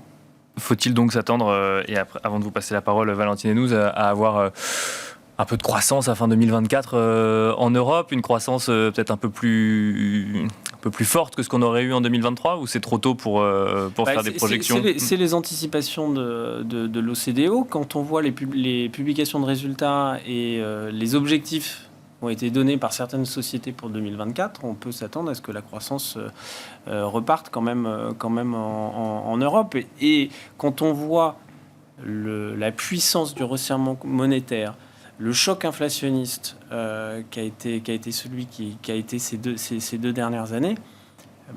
Faut-il donc s'attendre, et après, avant de vous passer la parole, Valentine Hénouz, à avoir un peu de croissance à fin 2024 en Europe, une croissance peut-être un peu plus forte que ce qu'on aurait eu en 2023, ou c'est trop tôt pour faire des projections? C'est les anticipations de l'OCDE. Quand on voit les publications de résultats et les objectifs ont été donnés par certaines sociétés pour 2024, on peut s'attendre à ce que la croissance reparte quand même en Europe. Et quand on voit la puissance du resserrement monétaire, le choc inflationniste qui a été celui qui a été ces deux dernières années,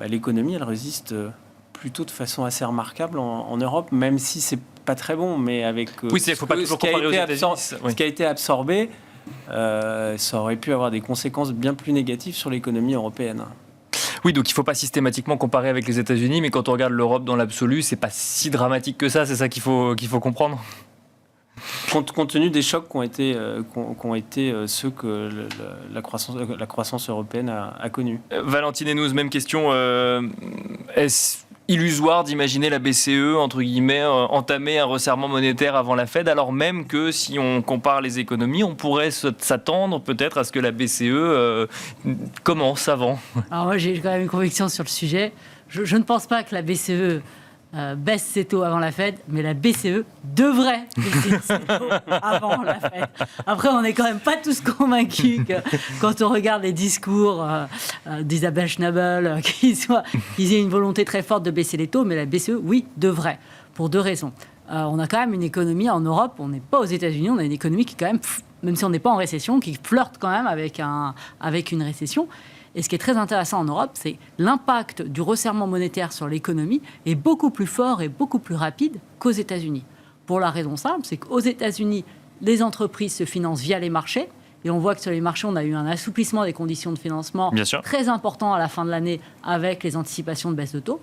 l'économie, elle résiste plutôt de façon assez remarquable en Europe, même si c'est pas très bon, mais avec faut pas toujours comparer aux États-Unis. Ce qui a été absorbé, ça aurait pu avoir des conséquences bien plus négatives sur l'économie européenne. Oui, donc il ne faut pas systématiquement comparer avec les États-Unis, mais quand on regarde l'Europe dans l'absolu, c'est pas si dramatique que ça, c'est ça qu'il faut comprendre. Compte tenu des chocs qui ont été ceux que la croissance européenne a connus. Valentine Hénouz, même question. Est-ce illusoire d'imaginer la BCE, entre guillemets, entamer un resserrement monétaire avant la Fed, alors même que si on compare les économies, on pourrait s'attendre peut-être à ce que la BCE commence avant? Alors moi, j'ai quand même une conviction sur le sujet. Je ne pense pas que la BCE baisse ses taux avant la Fed, mais la BCE devrait baisser ses taux avant la Fed. Après, on n'est quand même pas tous convaincus que quand on regarde les discours d'Isabelle Schnabel, qu'ils aient une volonté très forte de baisser les taux, mais la BCE, oui, devrait, pour 2 raisons. On a quand même une économie en Europe, on n'est pas aux États-Unis, on a une économie qui quand même si on n'est pas en récession, qui flirte quand même avec une récession. Et ce qui est très intéressant en Europe, c'est l'impact du resserrement monétaire sur l'économie est beaucoup plus fort et beaucoup plus rapide qu'aux États-Unis. Pour la raison simple, c'est qu'aux États-Unis, les entreprises se financent via les marchés. Et on voit que sur les marchés, on a eu un assouplissement des conditions de financement très important à la fin de l'année avec les anticipations de baisse de taux.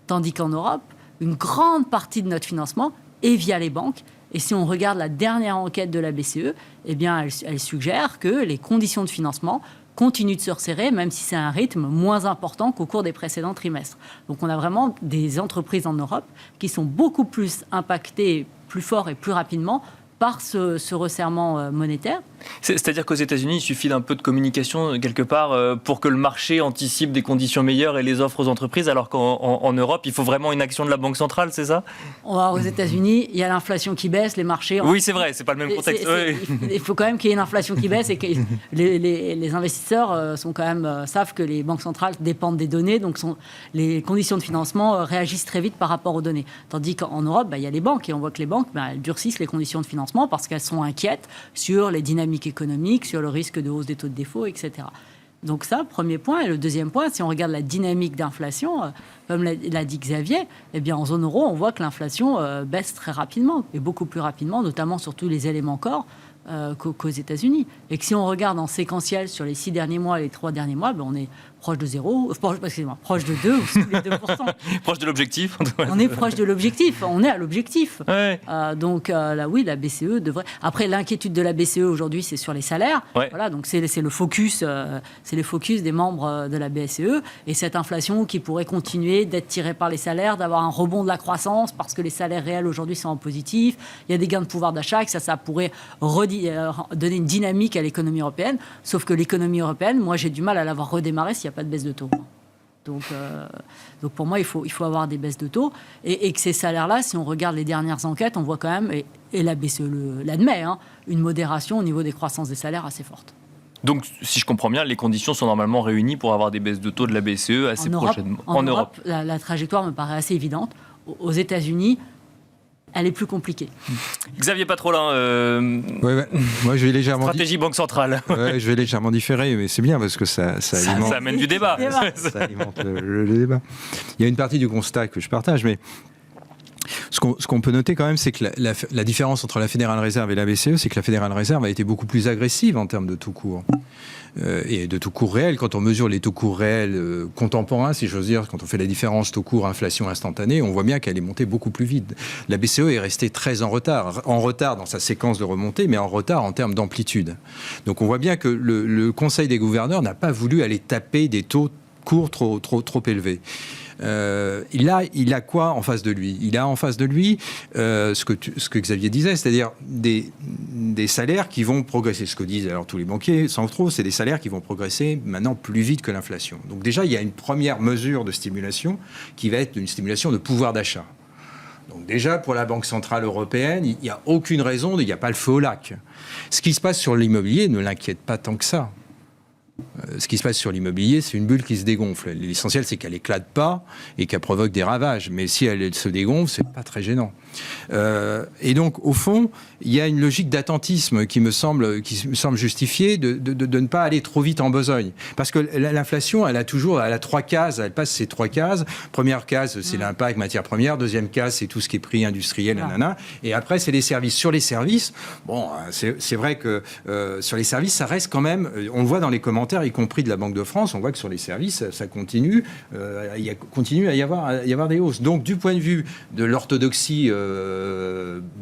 Tandis qu'en Europe, une grande partie de notre financement est via les banques. Et si on regarde la dernière enquête de la BCE, eh bien, elle suggère que les conditions de financement continue de se resserrer, même si c'est un rythme moins important qu'au cours des précédents trimestres. Donc on a vraiment des entreprises en Europe qui sont beaucoup plus impactées plus fort et plus rapidement par ce resserrement monétaire. C'est-à-dire qu'aux États-Unis, il suffit d'un peu de communication quelque part pour que le marché anticipe des conditions meilleures et les offre aux entreprises, alors qu'en Europe, il faut vraiment une action de la Banque centrale, c'est ça ? Aux États-Unis, il y a l'inflation qui baisse, les marchés... Oui, c'est vrai, c'est pas le même contexte. Il faut quand même qu'il y ait une inflation qui baisse et que les investisseurs savent que les banques centrales dépendent des données, donc les conditions de financement réagissent très vite par rapport aux données. Tandis qu'en Europe, il y a les banques et on voit que les banques elles durcissent les conditions de financement parce qu'elles sont inquiètes sur les dynamiques économique, sur le risque de hausse des taux de défaut, etc. Donc ça, premier point. Et le deuxième point, si on regarde la dynamique d'inflation, comme l'a dit Xavier, eh bien en zone euro, on voit que l'inflation baisse très rapidement, et beaucoup plus rapidement, notamment sur tous les éléments corps, qu'aux États-Unis. Et que si on regarde en séquentiel sur les 6 derniers mois et les 3 derniers mois, on est proche de 0, proche de 2 ou sous les 2%. Proche de l'objectif. On est proche de l'objectif, on est à l'objectif. Ouais. Donc là, oui, la BCE devrait... Après, l'inquiétude de la BCE aujourd'hui, c'est sur les salaires. Ouais. Voilà, donc c'est le focus des membres de la BCE. Et cette inflation qui pourrait continuer d'être tirée par les salaires, d'avoir un rebond de la croissance, parce que les salaires réels aujourd'hui sont en positif. Il y a des gains de pouvoir d'achat, et que ça pourrait donner une dynamique à l'économie européenne. Sauf que l'économie européenne, moi, j'ai du mal à l'avoir redémarrée s'il n'y a pas de baisse de taux. Donc pour moi, il faut avoir des baisses de taux. Et que ces salaires-là, si on regarde les dernières enquêtes, on voit quand même, et la BCE l'admet, une modération au niveau des croissances des salaires assez forte. Donc, si je comprends bien, les conditions sont normalement réunies pour avoir des baisses de taux de la BCE assez prochainement. En Europe, la trajectoire me paraît assez évidente. Aux États-Unis, elle est plus compliquée. Xavier Patrolin, moi je vais légèrement stratégie Banque centrale. Ouais, je vais légèrement différer, mais c'est bien parce que ça amène du débat. Ça alimente le débat. Il y a une partie du constat que je partage, mais ce qu'on peut noter quand même, c'est que la différence entre la Fédérale Réserve et la BCE, c'est que la Fédérale Réserve a été beaucoup plus agressive en termes de taux court. Et de taux court réels, quand on mesure les taux courts réels contemporains, si j'ose dire, quand on fait la différence taux court inflation instantanée, on voit bien qu'elle est montée beaucoup plus vite. La BCE est restée très en retard dans sa séquence de remontée, mais en retard en termes d'amplitude. Donc on voit bien que le Conseil des gouverneurs n'a pas voulu aller taper des taux courts trop élevés. Il a quoi en face de lui ? Il a en face de lui ce que Xavier disait, c'est-à-dire des salaires qui vont progresser. Ce que disent alors tous les banquiers centraux, c'est des salaires qui vont progresser maintenant plus vite que l'inflation. Donc déjà, il y a une première mesure de stimulation qui va être une stimulation de pouvoir d'achat. Donc déjà, pour la Banque Centrale Européenne, il n'y a aucune raison, il n'y a pas le feu au lac. Ce qui se passe sur l'immobilier ne l'inquiète pas tant que ça. Ce qui se passe sur l'immobilier, c'est une bulle qui se dégonfle. L'essentiel, c'est qu'elle éclate pas et qu'elle provoque des ravages. Mais si elle se dégonfle, c'est pas très gênant. Et donc, au fond, il y a une logique d'attentisme qui me semble justifiée de ne pas aller trop vite en besogne. Parce que l'inflation, elle a 3 cases. Elle passe ces 3 cases. Première case, c'est l'impact matière première. Deuxième case, c'est tout ce qui est prix industriel, nanana. Et après, c'est les services. Sur les services, bon, c'est vrai que sur les services, ça reste quand même. On le voit dans les commentaires, y compris de la Banque de France, on voit que sur les services, ça continue. Il continue à y avoir des hausses. Donc, du point de vue de l'orthodoxie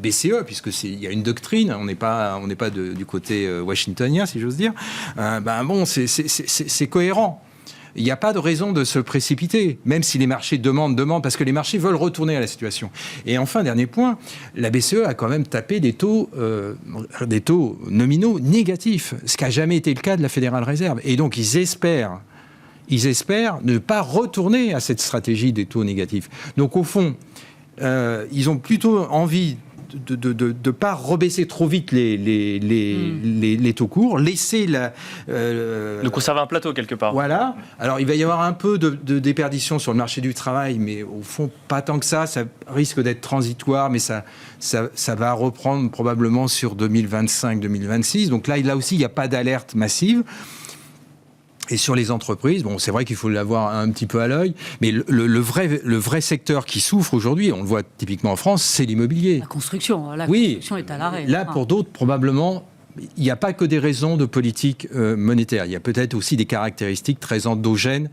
BCE, puisque il y a une doctrine, on n'est pas du côté washingtonien, si j'ose dire. C'est cohérent. Il n'y a pas de raison de se précipiter, même si les marchés demandent, parce que les marchés veulent retourner à la situation. Et enfin, dernier point, la BCE a quand même tapé des taux nominaux négatifs, ce qui n'a jamais été le cas de la Fédérale Réserve. Et donc, ils espèrent ne pas retourner à cette stratégie des taux négatifs. Donc, au fond, ils ont plutôt envie de pas rebaisser trop vite les taux courts, laisser de conserver un plateau quelque part. Voilà. Alors il va y avoir un peu de déperdition sur le marché du travail, mais au fond pas tant que ça. Ça risque d'être transitoire, mais ça va reprendre probablement sur 2025-2026. Donc là aussi il n'y a pas d'alerte massive. Et sur les entreprises, bon, c'est vrai qu'il faut l'avoir un petit peu à l'œil, mais le vrai secteur qui souffre aujourd'hui, on le voit typiquement en France, c'est l'immobilier. La construction est à l'arrêt. Là, pour d'autres, probablement, il n'y a pas que des raisons de politique monétaire. Il y a peut-être aussi des caractéristiques très endogènes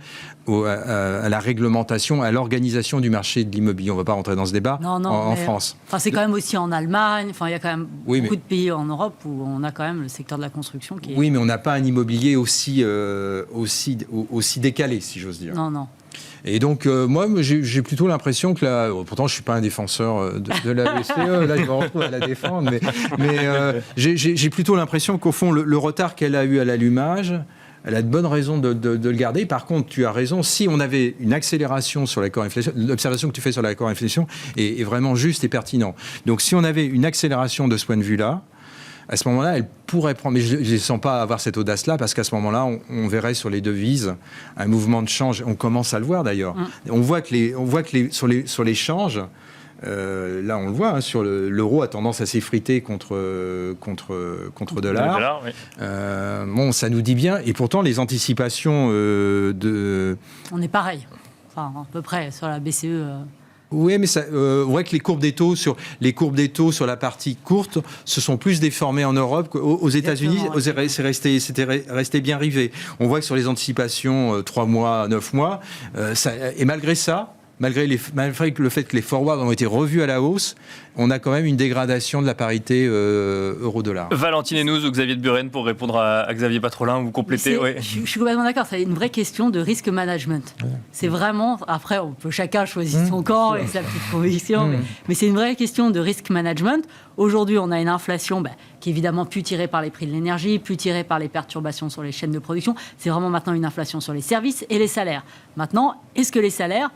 à la réglementation, à l'organisation du marché de l'immobilier. On ne va pas rentrer dans ce débat en France. C'est quand même aussi en Allemagne. Il y a quand même beaucoup de pays en Europe où on a quand même le secteur de la construction qui est... Oui, mais on n'a pas un immobilier aussi décalé, si j'ose dire. Non. Et donc, moi, j'ai plutôt l'impression que pourtant, je suis pas un défenseur de la BCE, là, je me retrouve à la défendre, mais j'ai plutôt l'impression qu'au fond, le retard qu'elle a eu à l'allumage, elle a de bonnes raisons de le garder. Par contre, tu as raison, si on avait une accélération sur l'accord inflation, l'observation que tu fais sur l'accord inflation est vraiment juste et pertinent. Donc, si on avait une accélération de ce point de vue-là, à ce moment-là, elle pourrait prendre, mais je ne sens pas avoir cette audace-là, parce qu'à ce moment-là, on verrait sur les devises un mouvement de change. On commence à le voir d'ailleurs. On voit que sur les changes, là on le voit, sur l'euro a tendance à s'effriter contre dollar. Oui. Bon, ça nous dit bien. Et pourtant, les anticipations On est pareil, enfin à peu près sur la BCE. Oui, mais on voit que les courbes des taux sur la partie courte se sont plus déformées en Europe qu'aux États-Unis. C'était resté bien rivé. On voit que sur les anticipations 3 mois, 9 mois, et malgré ça, malgré le fait que les forwards ont été revus à la hausse, on a quand même une dégradation de la parité euro-dollar. Valentine Hénouz ou Xavier de Buren pour répondre à Xavier Patrolin, vous complétez. Oui. Je suis complètement d'accord, c'est une vraie question de risk management. Ouais. C'est vraiment, après on peut chacun choisir son camp et sa petite conviction, mais c'est une vraie question de risk management. Aujourd'hui on a une inflation qui est évidemment plus tirée par les prix de l'énergie, plus tirée par les perturbations sur les chaînes de production. C'est vraiment maintenant une inflation sur les services et les salaires. Maintenant, est-ce que les salaires,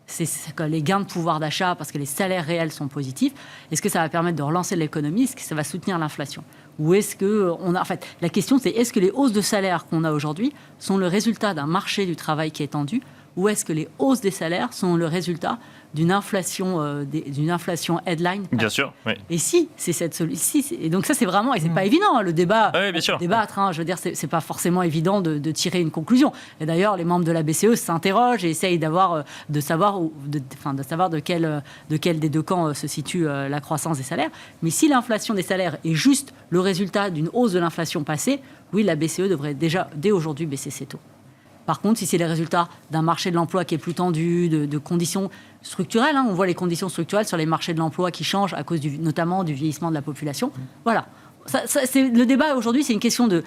c'est les gains de pouvoir d'achat parce que les salaires réels sont positifs, est-ce que ça va permettre de relancer l'économie? Est-ce que ça va soutenir l'inflation? Ou est-ce que en fait, la question c'est est-ce que les hausses de salaires qu'on a aujourd'hui sont le résultat d'un marché du travail qui est tendu, ou est-ce que les hausses des salaires sont le résultat d'une inflation headline? Bien sûr, oui. Et si c'est cette solution, et donc ça c'est vraiment, et c'est pas évident, le débat, oui, bien sûr. Débattre, je veux dire, c'est pas forcément évident de tirer une conclusion. Et d'ailleurs, les membres de la BCE s'interrogent et essayent de savoir de quel des deux camps se situe la croissance des salaires. Mais si l'inflation des salaires est juste le résultat d'une hausse de l'inflation passée, oui, la BCE devrait déjà, dès aujourd'hui, baisser ses taux. Par contre, si c'est les résultats d'un marché de l'emploi qui est plus tendu, de conditions structurelles, on voit les conditions structurelles sur les marchés de l'emploi qui changent à cause notamment du vieillissement de la population. Voilà. Le débat aujourd'hui, c'est une question de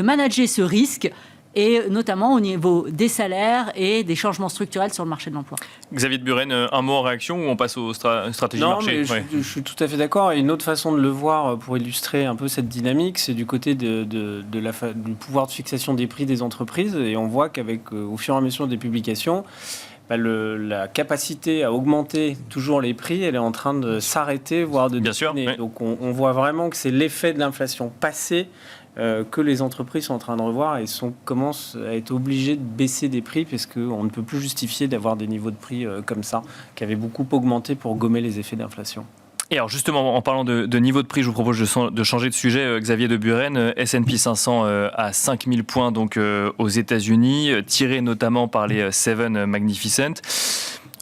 manager ce risque, et notamment au niveau des salaires et des changements structurels sur le marché de l'emploi. Xavier de Buren, un mot en réaction ou on passe aux stratégies marché? Je suis tout à fait d'accord. Et une autre façon de le voir pour illustrer un peu cette dynamique, c'est du côté du pouvoir de fixation des prix des entreprises. Et on voit qu'avec, au fur et à mesure des publications, la capacité à augmenter toujours les prix, elle est en train de s'arrêter, voire de décliner. Oui. Donc on voit vraiment que c'est l'effet de l'inflation passée que les entreprises sont en train de revoir et commencent à être obligées de baisser des prix parce qu'on ne peut plus justifier d'avoir des niveaux de prix comme ça, qui avaient beaucoup augmenté pour gommer les effets d'inflation. Et alors justement, en parlant de niveau de prix, je vous propose de changer de sujet. Xavier de Buren, S&P 500 à 5000 points donc, aux États-Unis, tiré notamment par les Seven Magnificent.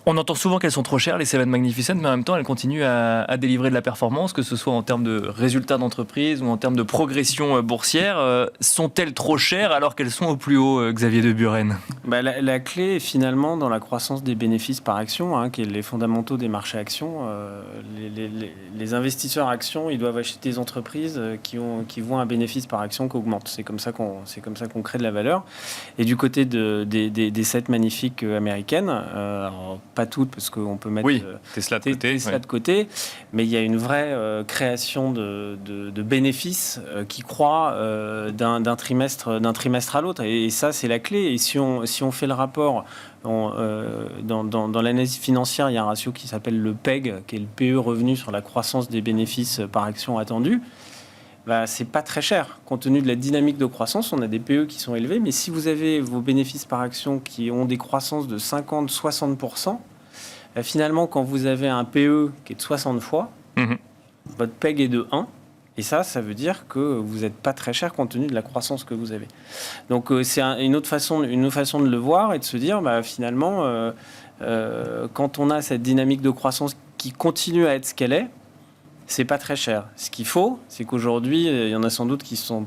On entend souvent qu'elles sont trop chères, les Seven Magnificent, mais en même temps, elles continuent à délivrer de la performance, que ce soit en termes de résultats d'entreprise ou en termes de progression boursière. Sont-elles trop chères alors qu'elles sont au plus haut, Xavier de Buren? La clé est finalement dans la croissance des bénéfices par action, qui est les fondamentaux des marchés actions. Les investisseurs actions, ils doivent acheter des entreprises qui voient un bénéfice par action qui augmente. C'est comme ça qu'on crée de la valeur. Et du côté des 7 magnifiques américaines, alors, pas toutes, parce qu'on peut mettre Tesla de côté, mais il y a une vraie création de bénéfices qui croît d'un trimestre à l'autre. Et ça, c'est la clé. Et si on fait le rapport, dans l'analyse financière, il y a un ratio qui s'appelle le PEG, qui est le PE revenu sur la croissance des bénéfices par action attendue. C'est pas très cher. Compte tenu de la dynamique de croissance, on a des PE qui sont élevés, mais si vous avez vos bénéfices par action qui ont des croissances de 50-60%, finalement, quand vous avez un PE qui est de 60 fois, votre PEG est de 1, et ça veut dire que vous n'êtes pas très cher compte tenu de la croissance que vous avez. Donc c'est une autre façon de le voir et de se dire, finalement, quand on a cette dynamique de croissance qui continue à être ce qu'elle est, c'est pas très cher. Ce qu'il faut, c'est qu'aujourd'hui, il y en a sans doute qui sont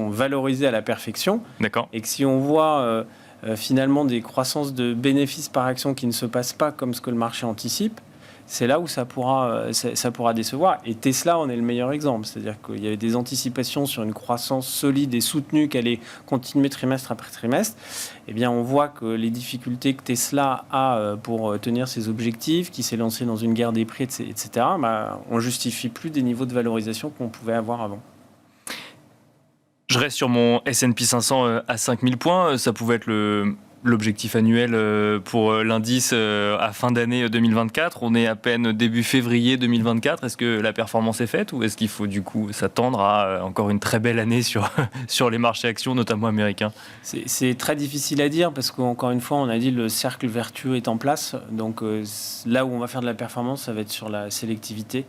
valorisés à la perfection. D'accord. Et que si on voit finalement des croissances de bénéfices par action qui ne se passent pas comme ce que le marché anticipe, c'est là où ça pourra décevoir. Et Tesla en est le meilleur exemple. C'est-à-dire qu'il y avait des anticipations sur une croissance solide et soutenue qui allait continuer trimestre après trimestre. Eh bien, on voit que les difficultés que Tesla a pour tenir ses objectifs, qui s'est lancé dans une guerre des prix, etc., on ne justifie plus des niveaux de valorisation qu'on pouvait avoir avant. Je reste sur mon S&P 500 à 5000 points. Ça pouvait être l'objectif annuel pour l'indice à fin d'année 2024. On est à peine début février 2024. Est-ce que la performance est faite ou est-ce qu'il faut du coup s'attendre à encore une très belle année sur les marchés actions, notamment américains ? C'est très difficile à dire parce qu'encore une fois, on a dit le cercle vertueux est en place. Donc là où on va faire de la performance, ça va être sur la sélectivité.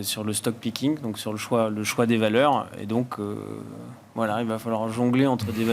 Sur le stock picking, donc sur le choix des valeurs. Et donc, il va falloir jongler entre des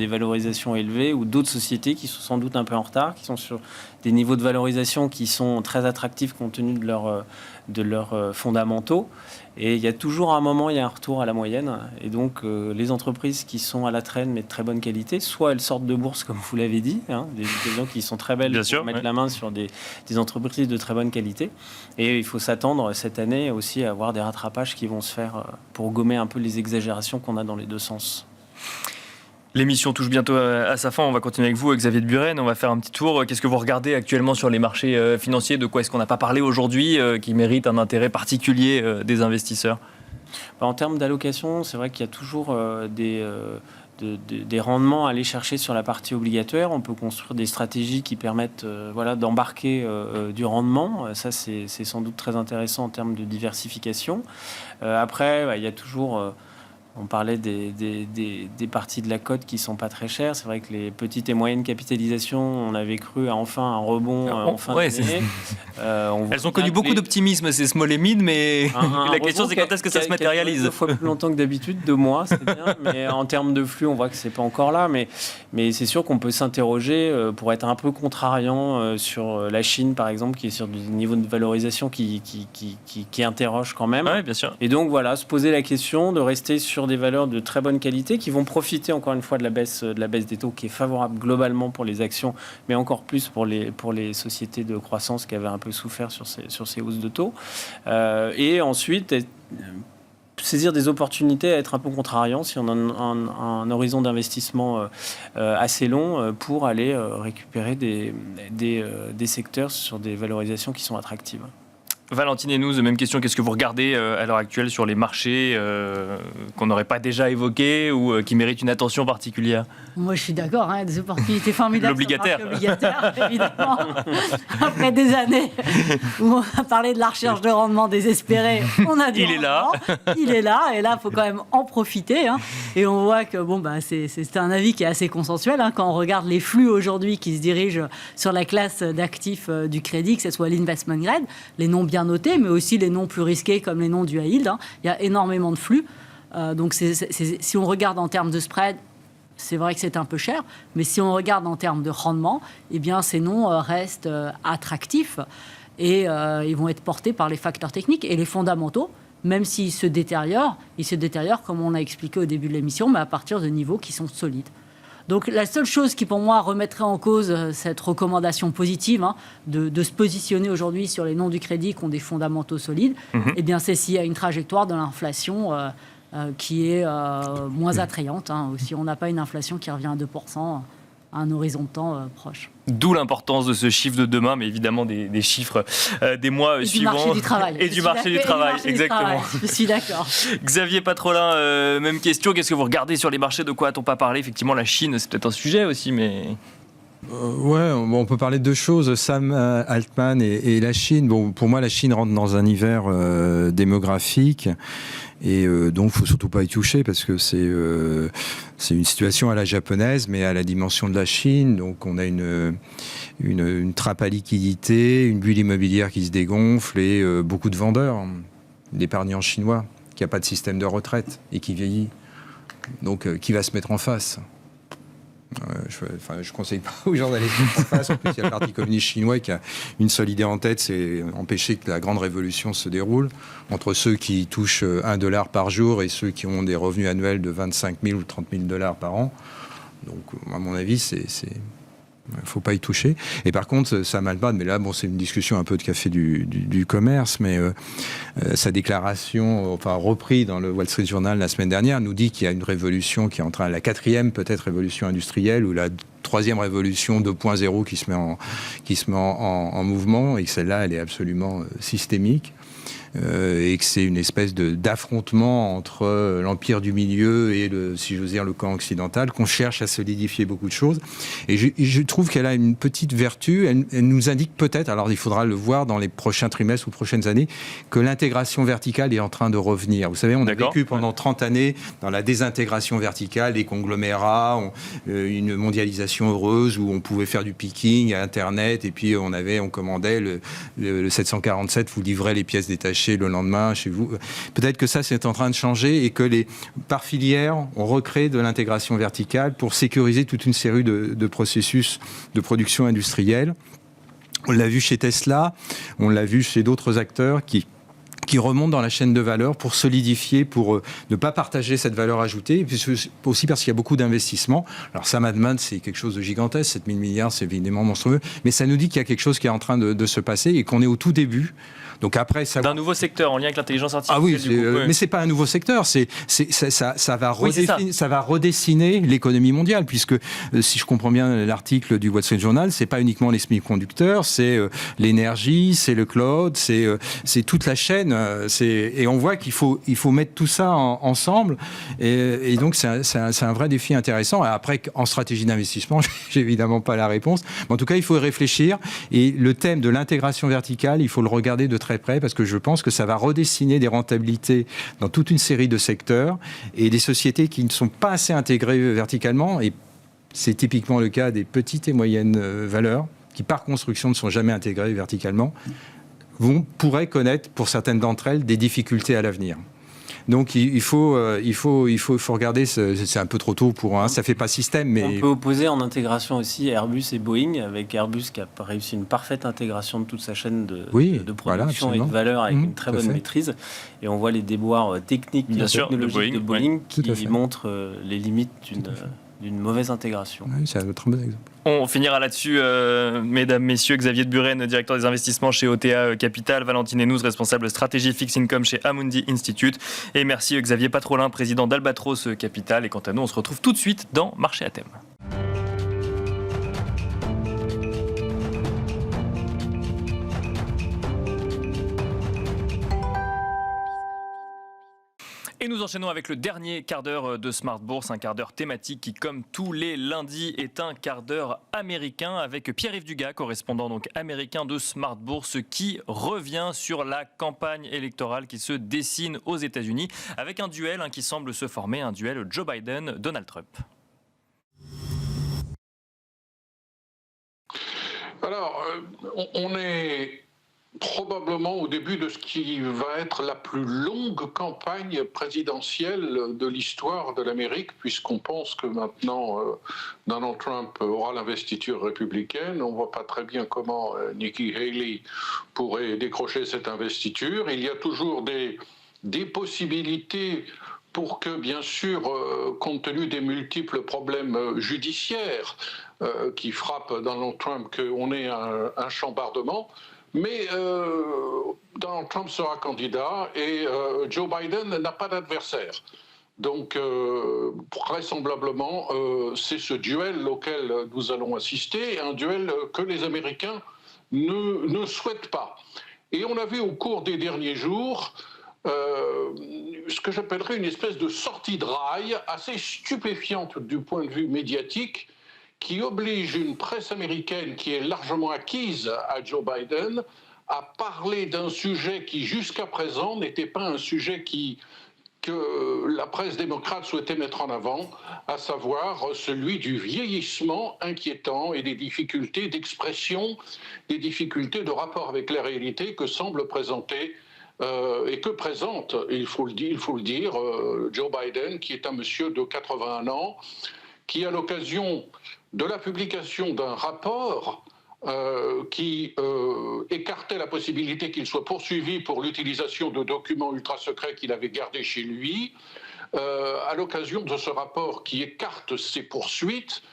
valorisations élevées ou d'autres sociétés qui sont sans doute un peu en retard, qui sont sur des niveaux de valorisation qui sont très attractifs compte tenu de leurs fondamentaux. Et il y a toujours un moment, il y a un retour à la moyenne. Et donc, les entreprises qui sont à la traîne, mais de très bonne qualité, soit elles sortent de bourse, comme vous l'avez dit, des occasions qui sont très belles pour mettre la main sur des entreprises de très bonne qualité. Et il faut s'attendre cette année aussi à avoir des rattrapages qui vont se faire pour gommer un peu les exagérations qu'on a dans les deux sens. L'émission touche bientôt à sa fin. On va continuer avec vous, Xavier de Buren. On va faire un petit tour. Qu'est-ce que vous regardez actuellement sur les marchés financiers ? De quoi est-ce qu'on n'a pas parlé aujourd'hui qui mérite un intérêt particulier des investisseurs ? En termes d'allocation, c'est vrai qu'il y a toujours des rendements à aller chercher sur la partie obligatoire. On peut construire des stratégies qui permettent d'embarquer du rendement. Ça, c'est sans doute très intéressant en termes de diversification. Après, il y a toujours... On parlait des parties de la cote qui ne sont pas très chères. C'est vrai que les petites et moyennes capitalisations, on avait cru à enfin un rebond en fin d'année. Elles ont connu beaucoup d'optimisme, ces small et mid, mais la question c'est quand est-ce que ça se matérialise ? 2 fois plus longtemps que d'habitude, 2 mois, c'est bien. Mais en termes de flux, on voit que ce n'est pas encore là. Mais c'est sûr qu'on peut s'interroger pour être un peu contrariant sur la Chine, par exemple, qui est sur des niveaux de valorisation qui interroge quand même. Oui, bien sûr. Et donc se poser la question de rester sur des valeurs de très bonne qualité qui vont profiter encore une fois de la baisse des taux qui est favorable globalement pour les actions, mais encore plus pour les sociétés de croissance qui avaient un peu souffert sur ces hausses de taux. Et ensuite, saisir des opportunités, être un peu contrariant si on a un horizon d'investissement assez long pour aller récupérer des secteurs sur des valorisations qui sont attractives. Valentine et nous, même question, qu'est-ce que vous regardez à l'heure actuelle sur les marchés qu'on n'aurait pas déjà évoqués ou qui méritent une attention particulière ? Moi, je suis d'accord, des opportunités formidables. L'obligataire. Sur le marché obligataire, évidemment. Après des années où on a parlé de la recherche de rendement désespérée, on a dit il est là, et là, il faut quand même en profiter. Et on voit que c'est un avis qui est assez consensuel quand on regarde les flux aujourd'hui qui se dirigent sur la classe d'actifs du crédit, que ce soit l'investment grade, les noms bien notés, mais aussi les noms plus risqués comme les noms du high yield. Il y a énormément de flux. Donc, si on regarde en termes de spread, c'est vrai que c'est un peu cher, mais si on regarde en termes de rendement, eh bien, ces noms restent attractifs et ils vont être portés par les facteurs techniques et les fondamentaux. Même s'ils se détériorent, comme on a expliqué au début de l'émission, mais à partir de niveaux qui sont solides. Donc la seule chose qui, pour moi, remettrait en cause cette recommandation positive de se positionner aujourd'hui sur les noms du crédit qui ont des fondamentaux solides, eh bien, c'est s'il y a une trajectoire de l'inflation qui est moins attrayante. Si on n'a pas une inflation qui revient à 2%, à un horizon de temps proche. D'où l'importance de ce chiffre de demain, mais évidemment des chiffres des mois suivants. Du marché du travail. Et du marché du travail, exactement. Je suis d'accord. Xavier Patrolin, même question. Qu'est-ce que vous regardez sur les marchés ? De quoi a-t-on pas parlé ? Effectivement, la Chine, c'est peut-être un sujet aussi, mais... on peut parler de 2 choses, Sam Altman et la Chine. Bon, pour moi, la Chine rentre dans un hiver démographique et donc il ne faut surtout pas y toucher parce que c'est une situation à la japonaise, mais à la dimension de la Chine. Donc on a une trappe à liquidité, une bulle immobilière qui se dégonfle et beaucoup de vendeurs, d'épargnants chinois, qui n'a pas de système de retraite et qui vieillit. Donc qui va se mettre en face ? Je ne conseille pas aux gens d'aller en face. En plus, il y a le Parti communiste chinois qui a une seule idée en tête, c'est empêcher que la grande révolution se déroule entre ceux qui touchent $1 par jour et ceux qui ont des revenus annuels de 25 000 ou 30 000 $ par an. Donc, à mon avis, Il ne faut pas y toucher. Et par contre, Sam Altman, mais là, bon, c'est une discussion un peu de café du commerce, mais sa déclaration, enfin reprise dans le Wall Street Journal la semaine dernière, nous dit qu'il y a une révolution qui est en train, la 4e peut-être révolution industrielle, ou la 3e révolution 2.0 qui se met en mouvement, et que celle-là, elle est absolument systémique. Et que c'est une espèce d'affrontement entre l'empire du milieu et, si j'ose dire, le camp occidental, qu'on cherche à solidifier beaucoup de choses. Et je trouve qu'elle a une petite vertu. Elle nous indique peut-être, alors il faudra le voir dans les prochains trimestres ou prochaines années, que l'intégration verticale est en train de revenir. Vous savez, on a vécu pendant 30 années dans la désintégration verticale, des conglomérats, une mondialisation heureuse où on pouvait faire du picking à Internet, et puis on commandait le 747, vous livrez les pièces détachées le lendemain chez vous. Peut-être que ça, c'est en train de changer et que par filière, on recrée de l'intégration verticale pour sécuriser toute une série de processus de production industrielle. On l'a vu chez Tesla, on l'a vu chez d'autres acteurs qui remontent dans la chaîne de valeur pour solidifier, pour ne pas partager cette valeur ajoutée, et puis aussi parce qu'il y a beaucoup d'investissements. Alors Sam Altman, c'est quelque chose de gigantesque, 7 000 milliards, c'est évidemment monstrueux, mais ça nous dit qu'il y a quelque chose qui est en train de se passer et qu'on est au tout début. Donc après, d'un nouveau secteur en lien avec l'intelligence artificielle. Ah oui, mais c'est pas un nouveau secteur, ça va redessiner l'économie mondiale, puisque si je comprends bien l'article du Wall Street Journal, c'est pas uniquement les semi-conducteurs, c'est l'énergie, c'est le cloud, c'est toute la chaîne, et on voit qu'il faut mettre tout ça ensemble, et donc c'est un vrai défi intéressant. Après, en stratégie d'investissement, j'ai évidemment pas la réponse, mais en tout cas, il faut y réfléchir, et le thème de l'intégration verticale, il faut le regarder de très près, parce que je pense que ça va redessiner des rentabilités dans toute une série de secteurs et des sociétés qui ne sont pas assez intégrées verticalement, et c'est typiquement le cas des petites et moyennes valeurs qui par construction ne sont jamais intégrées verticalement, pourraient connaître pour certaines d'entre elles des difficultés à l'avenir. Donc il faut regarder, c'est un peu trop tôt ça fait pas système, mais... On peut opposer en intégration aussi Airbus et Boeing, avec Airbus qui a réussi une parfaite intégration de toute sa chaîne de production et de valeur avec une très bonne maîtrise. Et on voit les déboires techniques et technologiques de Boeing qui montrent les limites d'une mauvaise intégration. Oui, c'est un autre bon exemple. On finira là-dessus, mesdames, messieurs. Xavier de Buren, directeur des investissements chez OTA Capital. Valentine Hénouz, responsable stratégie Fixed Income chez Amundi Institute. Et merci Xavier Patrolin, président d'Albatros Capital. Et quant à nous, on se retrouve tout de suite dans Marché à thème. Et nous enchaînons avec le dernier quart d'heure de Smart Bourse, un quart d'heure thématique qui, comme tous les lundis, est un quart d'heure américain, avec Pierre-Yves Dugas, correspondant donc américain de Smart Bourse, qui revient sur la campagne électorale qui se dessine aux États-Unis, avec un duel qui semble se former, un duel Joe Biden-Donald Trump. Alors, on est probablement au début de ce qui va être la plus longue campagne présidentielle de l'histoire de l'Amérique, puisqu'on pense que maintenant Donald Trump aura l'investiture républicaine. On ne voit pas très bien comment Nikki Haley pourrait décrocher cette investiture. Il y a toujours des possibilités pour que, bien sûr, compte tenu des multiples problèmes judiciaires qui frappent Donald Trump, qu'on ait un chambardement. Mais Donald Trump sera candidat et Joe Biden n'a pas d'adversaire. Donc, vraisemblablement, c'est ce duel auquel nous allons assister, un duel que les Américains ne souhaitent pas. Et on a vu au cours des derniers jours ce que j'appellerais une espèce de sortie de rail assez stupéfiante du point de vue médiatique, qui oblige une presse américaine qui est largement acquise à Joe Biden à parler d'un sujet qui, jusqu'à présent, n'était pas un sujet que la presse démocrate souhaitait mettre en avant, à savoir celui du vieillissement inquiétant et des difficultés d'expression, des difficultés de rapport avec la réalité que semble présenter et que présente, il faut le dire, Joe Biden, qui est un monsieur de 81 ans, qui, à l'occasion de la publication d'un rapport qui écartait la possibilité qu'il soit poursuivi pour l'utilisation de documents ultra-secrets qu'il avait gardés chez lui, à l'occasion de ce rapport qui écarte ses poursuites,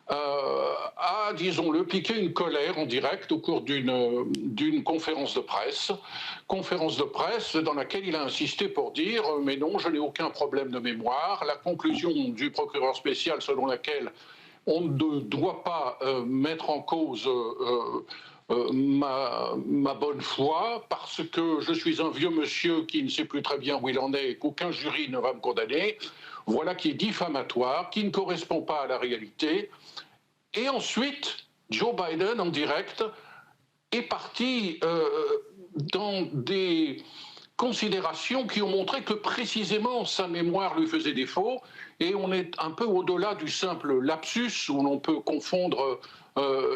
a a, disons-le, piqué une colère en direct au cours d'une conférence de presse dans laquelle il a insisté pour dire « mais non, je n'ai aucun problème de mémoire ». La conclusion du procureur spécial selon laquelle on ne doit pas mettre en cause ma bonne foi parce que je suis un vieux monsieur qui ne sait plus très bien où il en est et qu'aucun jury ne va me condamner, voilà qui est diffamatoire, qui ne correspond pas à la réalité. Et ensuite, Joe Biden, en direct, est parti dans des considérations qui ont montré que précisément sa mémoire lui faisait défaut. Et on est un peu au-delà du simple lapsus où l'on peut confondre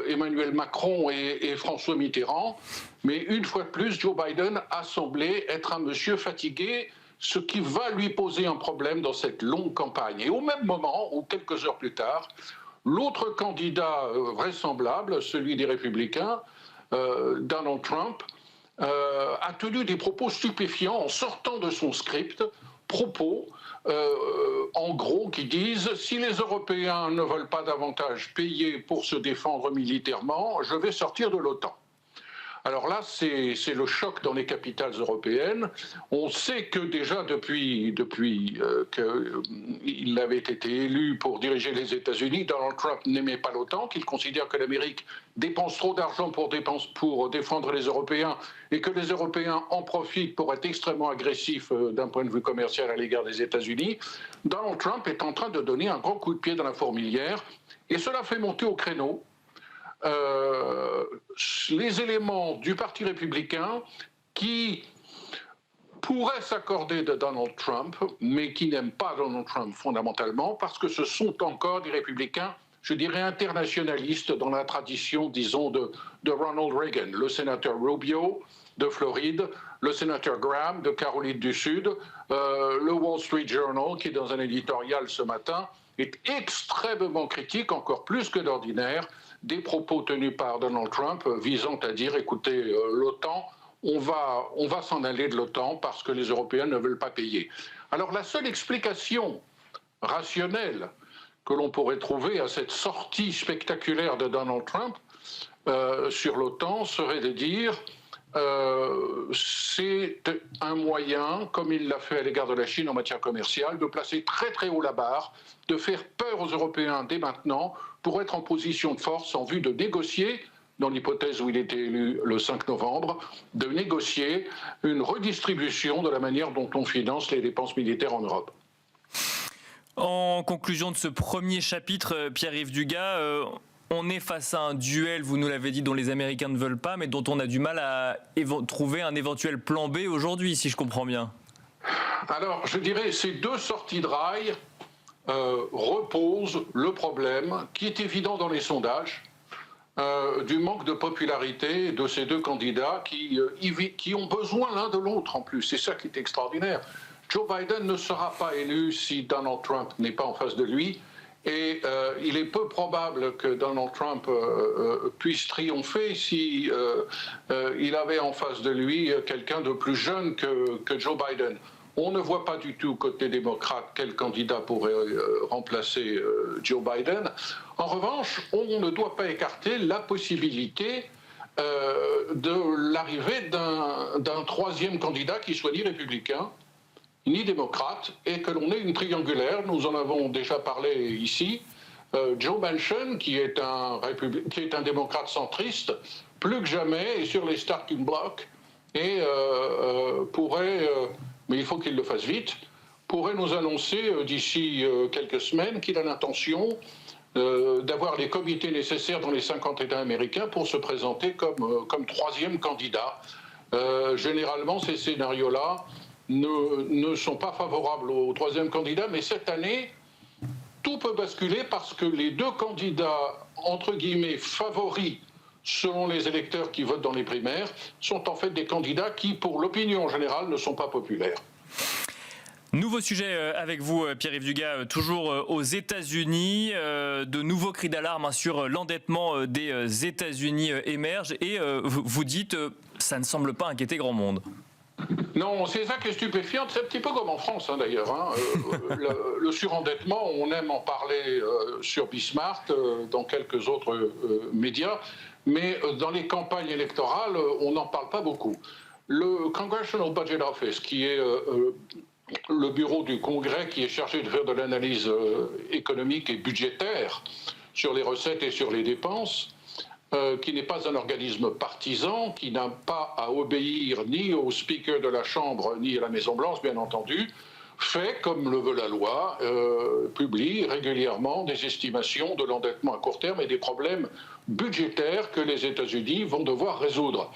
Emmanuel Macron et François Mitterrand. Mais une fois de plus, Joe Biden a semblé être un monsieur fatigué, ce qui va lui poser un problème dans cette longue campagne. Et au même moment, ou quelques heures plus tard, l'autre candidat vraisemblable, celui des Républicains, Donald Trump, a tenu des propos stupéfiants en sortant de son script, propos en gros qui disent « si les Européens ne veulent pas davantage payer pour se défendre militairement, je vais sortir de l'OTAN ». Alors là, c'est le choc dans les capitales européennes. On sait que déjà depuis qu'il avait été élu pour diriger les États-Unis, Donald Trump n'aimait pas l'OTAN, qu'il considère que l'Amérique dépense trop d'argent pour défendre les Européens et que les Européens en profitent pour être extrêmement agressifs d'un point de vue commercial à l'égard des États-Unis. Donald Trump est en train de donner un grand coup de pied dans la fourmilière et cela fait monter au créneau les éléments du Parti républicain qui pourraient s'accorder de Donald Trump, mais qui n'aiment pas Donald Trump fondamentalement, parce que ce sont encore des républicains, je dirais, internationalistes dans la tradition, disons, de Ronald Reagan, le sénateur Rubio de Floride, le sénateur Graham de Caroline du Sud, le Wall Street Journal, qui dans un éditorial ce matin est extrêmement critique, encore plus que d'ordinaire, des propos tenus par Donald Trump visant à dire, écoutez, l'OTAN, on va s'en aller de l'OTAN parce que les Européens ne veulent pas payer. Alors la seule explication rationnelle que l'on pourrait trouver à cette sortie spectaculaire de Donald Trump sur l'OTAN serait de dire c'est un moyen, comme il l'a fait à l'égard de la Chine en matière commerciale, de placer très très haut la barre, de faire peur aux Européens dès maintenant pour être en position de force en vue de négocier, dans l'hypothèse où il était élu le 5 novembre, de négocier une redistribution de la manière dont on finance les dépenses militaires en Europe. En conclusion de ce premier chapitre, Pierre-Yves Dugas, on est face à un duel, vous nous l'avez dit, dont les Américains ne veulent pas, mais dont on a du mal à trouver un éventuel plan B aujourd'hui, si je comprends bien. Alors, je dirais, ces deux sorties de rail reposent le problème, qui est évident dans les sondages, du manque de popularité de ces deux candidats qui ont besoin l'un de l'autre en plus. C'est ça qui est extraordinaire. Joe Biden ne sera pas élu si Donald Trump n'est pas en face de lui. Et il est peu probable que Donald Trump puisse triompher si il avait en face de lui quelqu'un de plus jeune que Joe Biden. On ne voit pas du tout côté démocrate quel candidat pourrait remplacer Joe Biden. En revanche, on ne doit pas écarter la possibilité de l'arrivée d'un troisième candidat qui soit ni républicain ni démocrate, et que l'on ait une triangulaire. Nous en avons déjà parlé ici. Joe Manchin, qui est un démocrate centriste, plus que jamais est sur les starting blocks et pourrait, mais il faut qu'il le fasse vite, pourrait nous annoncer d'ici quelques semaines qu'il a l'intention d'avoir les comités nécessaires dans les 50 États américains pour se présenter comme troisième candidat. Généralement, ces scénarios-là ne sont pas favorables au troisième candidat, mais cette année, tout peut basculer parce que les deux candidats, entre guillemets, favoris, selon les électeurs qui votent dans les primaires, sont en fait des candidats qui, pour l'opinion générale, ne sont pas populaires. Nouveau sujet avec vous, Pierre-Yves Dugas, toujours aux États-Unis. De nouveaux cris d'alarme sur l'endettement des États-Unis émergent et vous dites ça ne semble pas inquiéter grand monde. Non, c'est ça qui est stupéfiant. C'est un petit peu comme en France, hein, d'ailleurs. Hein. Le surendettement, on aime en parler sur Bismart, dans quelques autres médias, mais dans les campagnes électorales, on n'en parle pas beaucoup. Le Congressional Budget Office, qui est le bureau du Congrès qui est chargé de faire de l'analyse économique et budgétaire sur les recettes et sur les dépenses, qui n'est pas un organisme partisan, qui n'a pas à obéir ni au Speaker de la Chambre, ni à la Maison-Blanche, bien entendu, fait, comme le veut la loi, publie régulièrement des estimations de l'endettement à court terme et des problèmes budgétaires que les États-Unis vont devoir résoudre.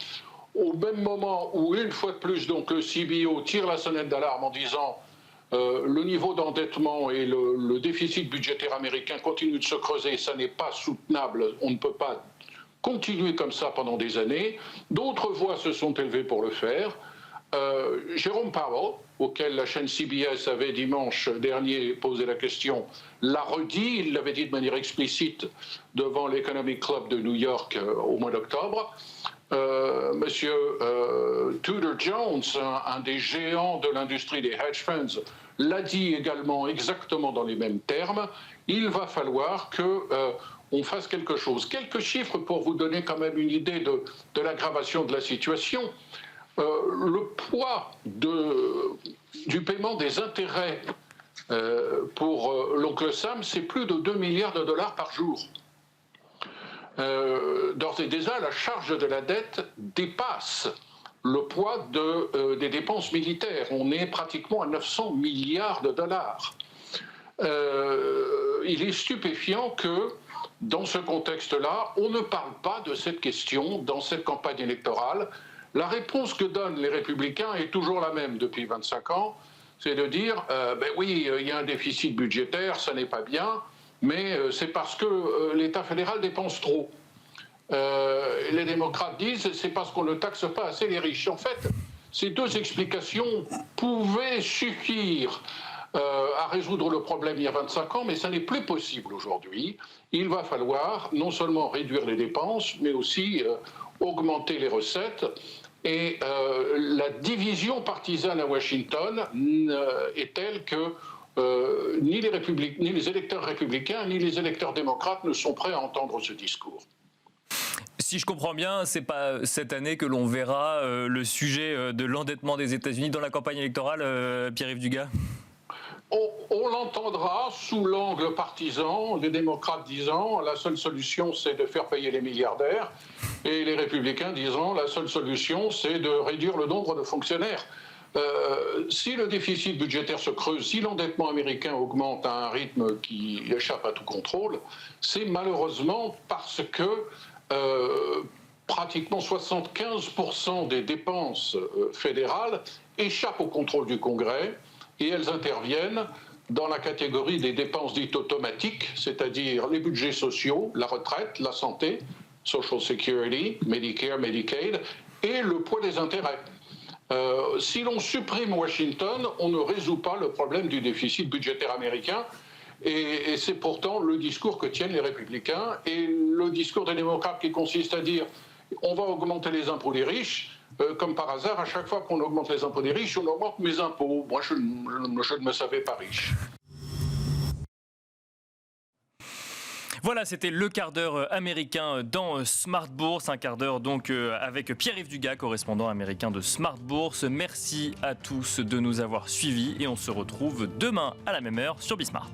Au même moment où, une fois de plus, donc, le CBO tire la sonnette d'alarme en disant le niveau d'endettement et le déficit budgétaire américain continue de se creuser, ça n'est pas soutenable, on ne peut pas continuer comme ça pendant des années. D'autres voix se sont élevées pour le faire. Jérôme Powell, auquel la chaîne CBS avait dimanche dernier posé la question, l'a redit, il l'avait dit de manière explicite devant l'Economic Club de New York au mois d'octobre. Monsieur Tudor Jones, un des géants de l'industrie des hedge funds, l'a dit également exactement dans les mêmes termes. Il va falloir que on fasse quelque chose. Quelques chiffres pour vous donner quand même une idée de l'aggravation de la situation. Le poids du paiement des intérêts pour l'oncle Sam, c'est plus de 2 milliards de dollars par jour. D'ores et déjà, la charge de la dette dépasse le poids des dépenses militaires. On est pratiquement à 900 milliards de dollars. Il est stupéfiant que, dans ce contexte-là, on ne parle pas de cette question dans cette campagne électorale. La réponse que donnent les Républicains est toujours la même depuis 25 ans, c'est de dire ben oui, il y a un déficit budgétaire, ça n'est pas bien, mais c'est parce que l'État fédéral dépense trop. Les démocrates disent c'est parce qu'on ne taxe pas assez les riches. En fait, ces deux explications pouvaient suffire à résoudre le problème il y a 25 ans, mais ça n'est plus possible aujourd'hui. Il va falloir non seulement réduire les dépenses, mais aussi augmenter les recettes. Et la division partisane à Washington est telle que ni les électeurs républicains, ni les électeurs démocrates ne sont prêts à entendre ce discours. Si je comprends bien, c'est pas cette année que l'on verra le sujet de l'endettement des États-Unis dans la campagne électorale, Pierre-Yves Dugas ? On l'entendra sous l'angle partisan, les démocrates disant la seule solution c'est de faire payer les milliardaires et les républicains disant la seule solution c'est de réduire le nombre de fonctionnaires. Si le déficit budgétaire se creuse, si l'endettement américain augmente à un rythme qui échappe à tout contrôle, c'est malheureusement parce que pratiquement 75% des dépenses fédérales échappent au contrôle du Congrès et elles interviennent dans la catégorie des dépenses dites automatiques, c'est-à-dire les budgets sociaux, la retraite, la santé, Social Security, Medicare, Medicaid, et le poids des intérêts. Si l'on supprime Washington, on ne résout pas le problème du déficit budgétaire américain. Et c'est pourtant le discours que tiennent les républicains et le discours des démocrates qui consiste à dire on va augmenter les impôts des riches. Comme par hasard, à chaque fois qu'on augmente les impôts des riches, on augmente mes impôts. Moi, je ne me savais pas riche. Voilà, c'était le quart d'heure américain dans Smart Bourse. Un quart d'heure donc avec Pierre-Yves Dugas, correspondant américain de Smart Bourse. Merci à tous de nous avoir suivis et on se retrouve demain à la même heure sur Bismart.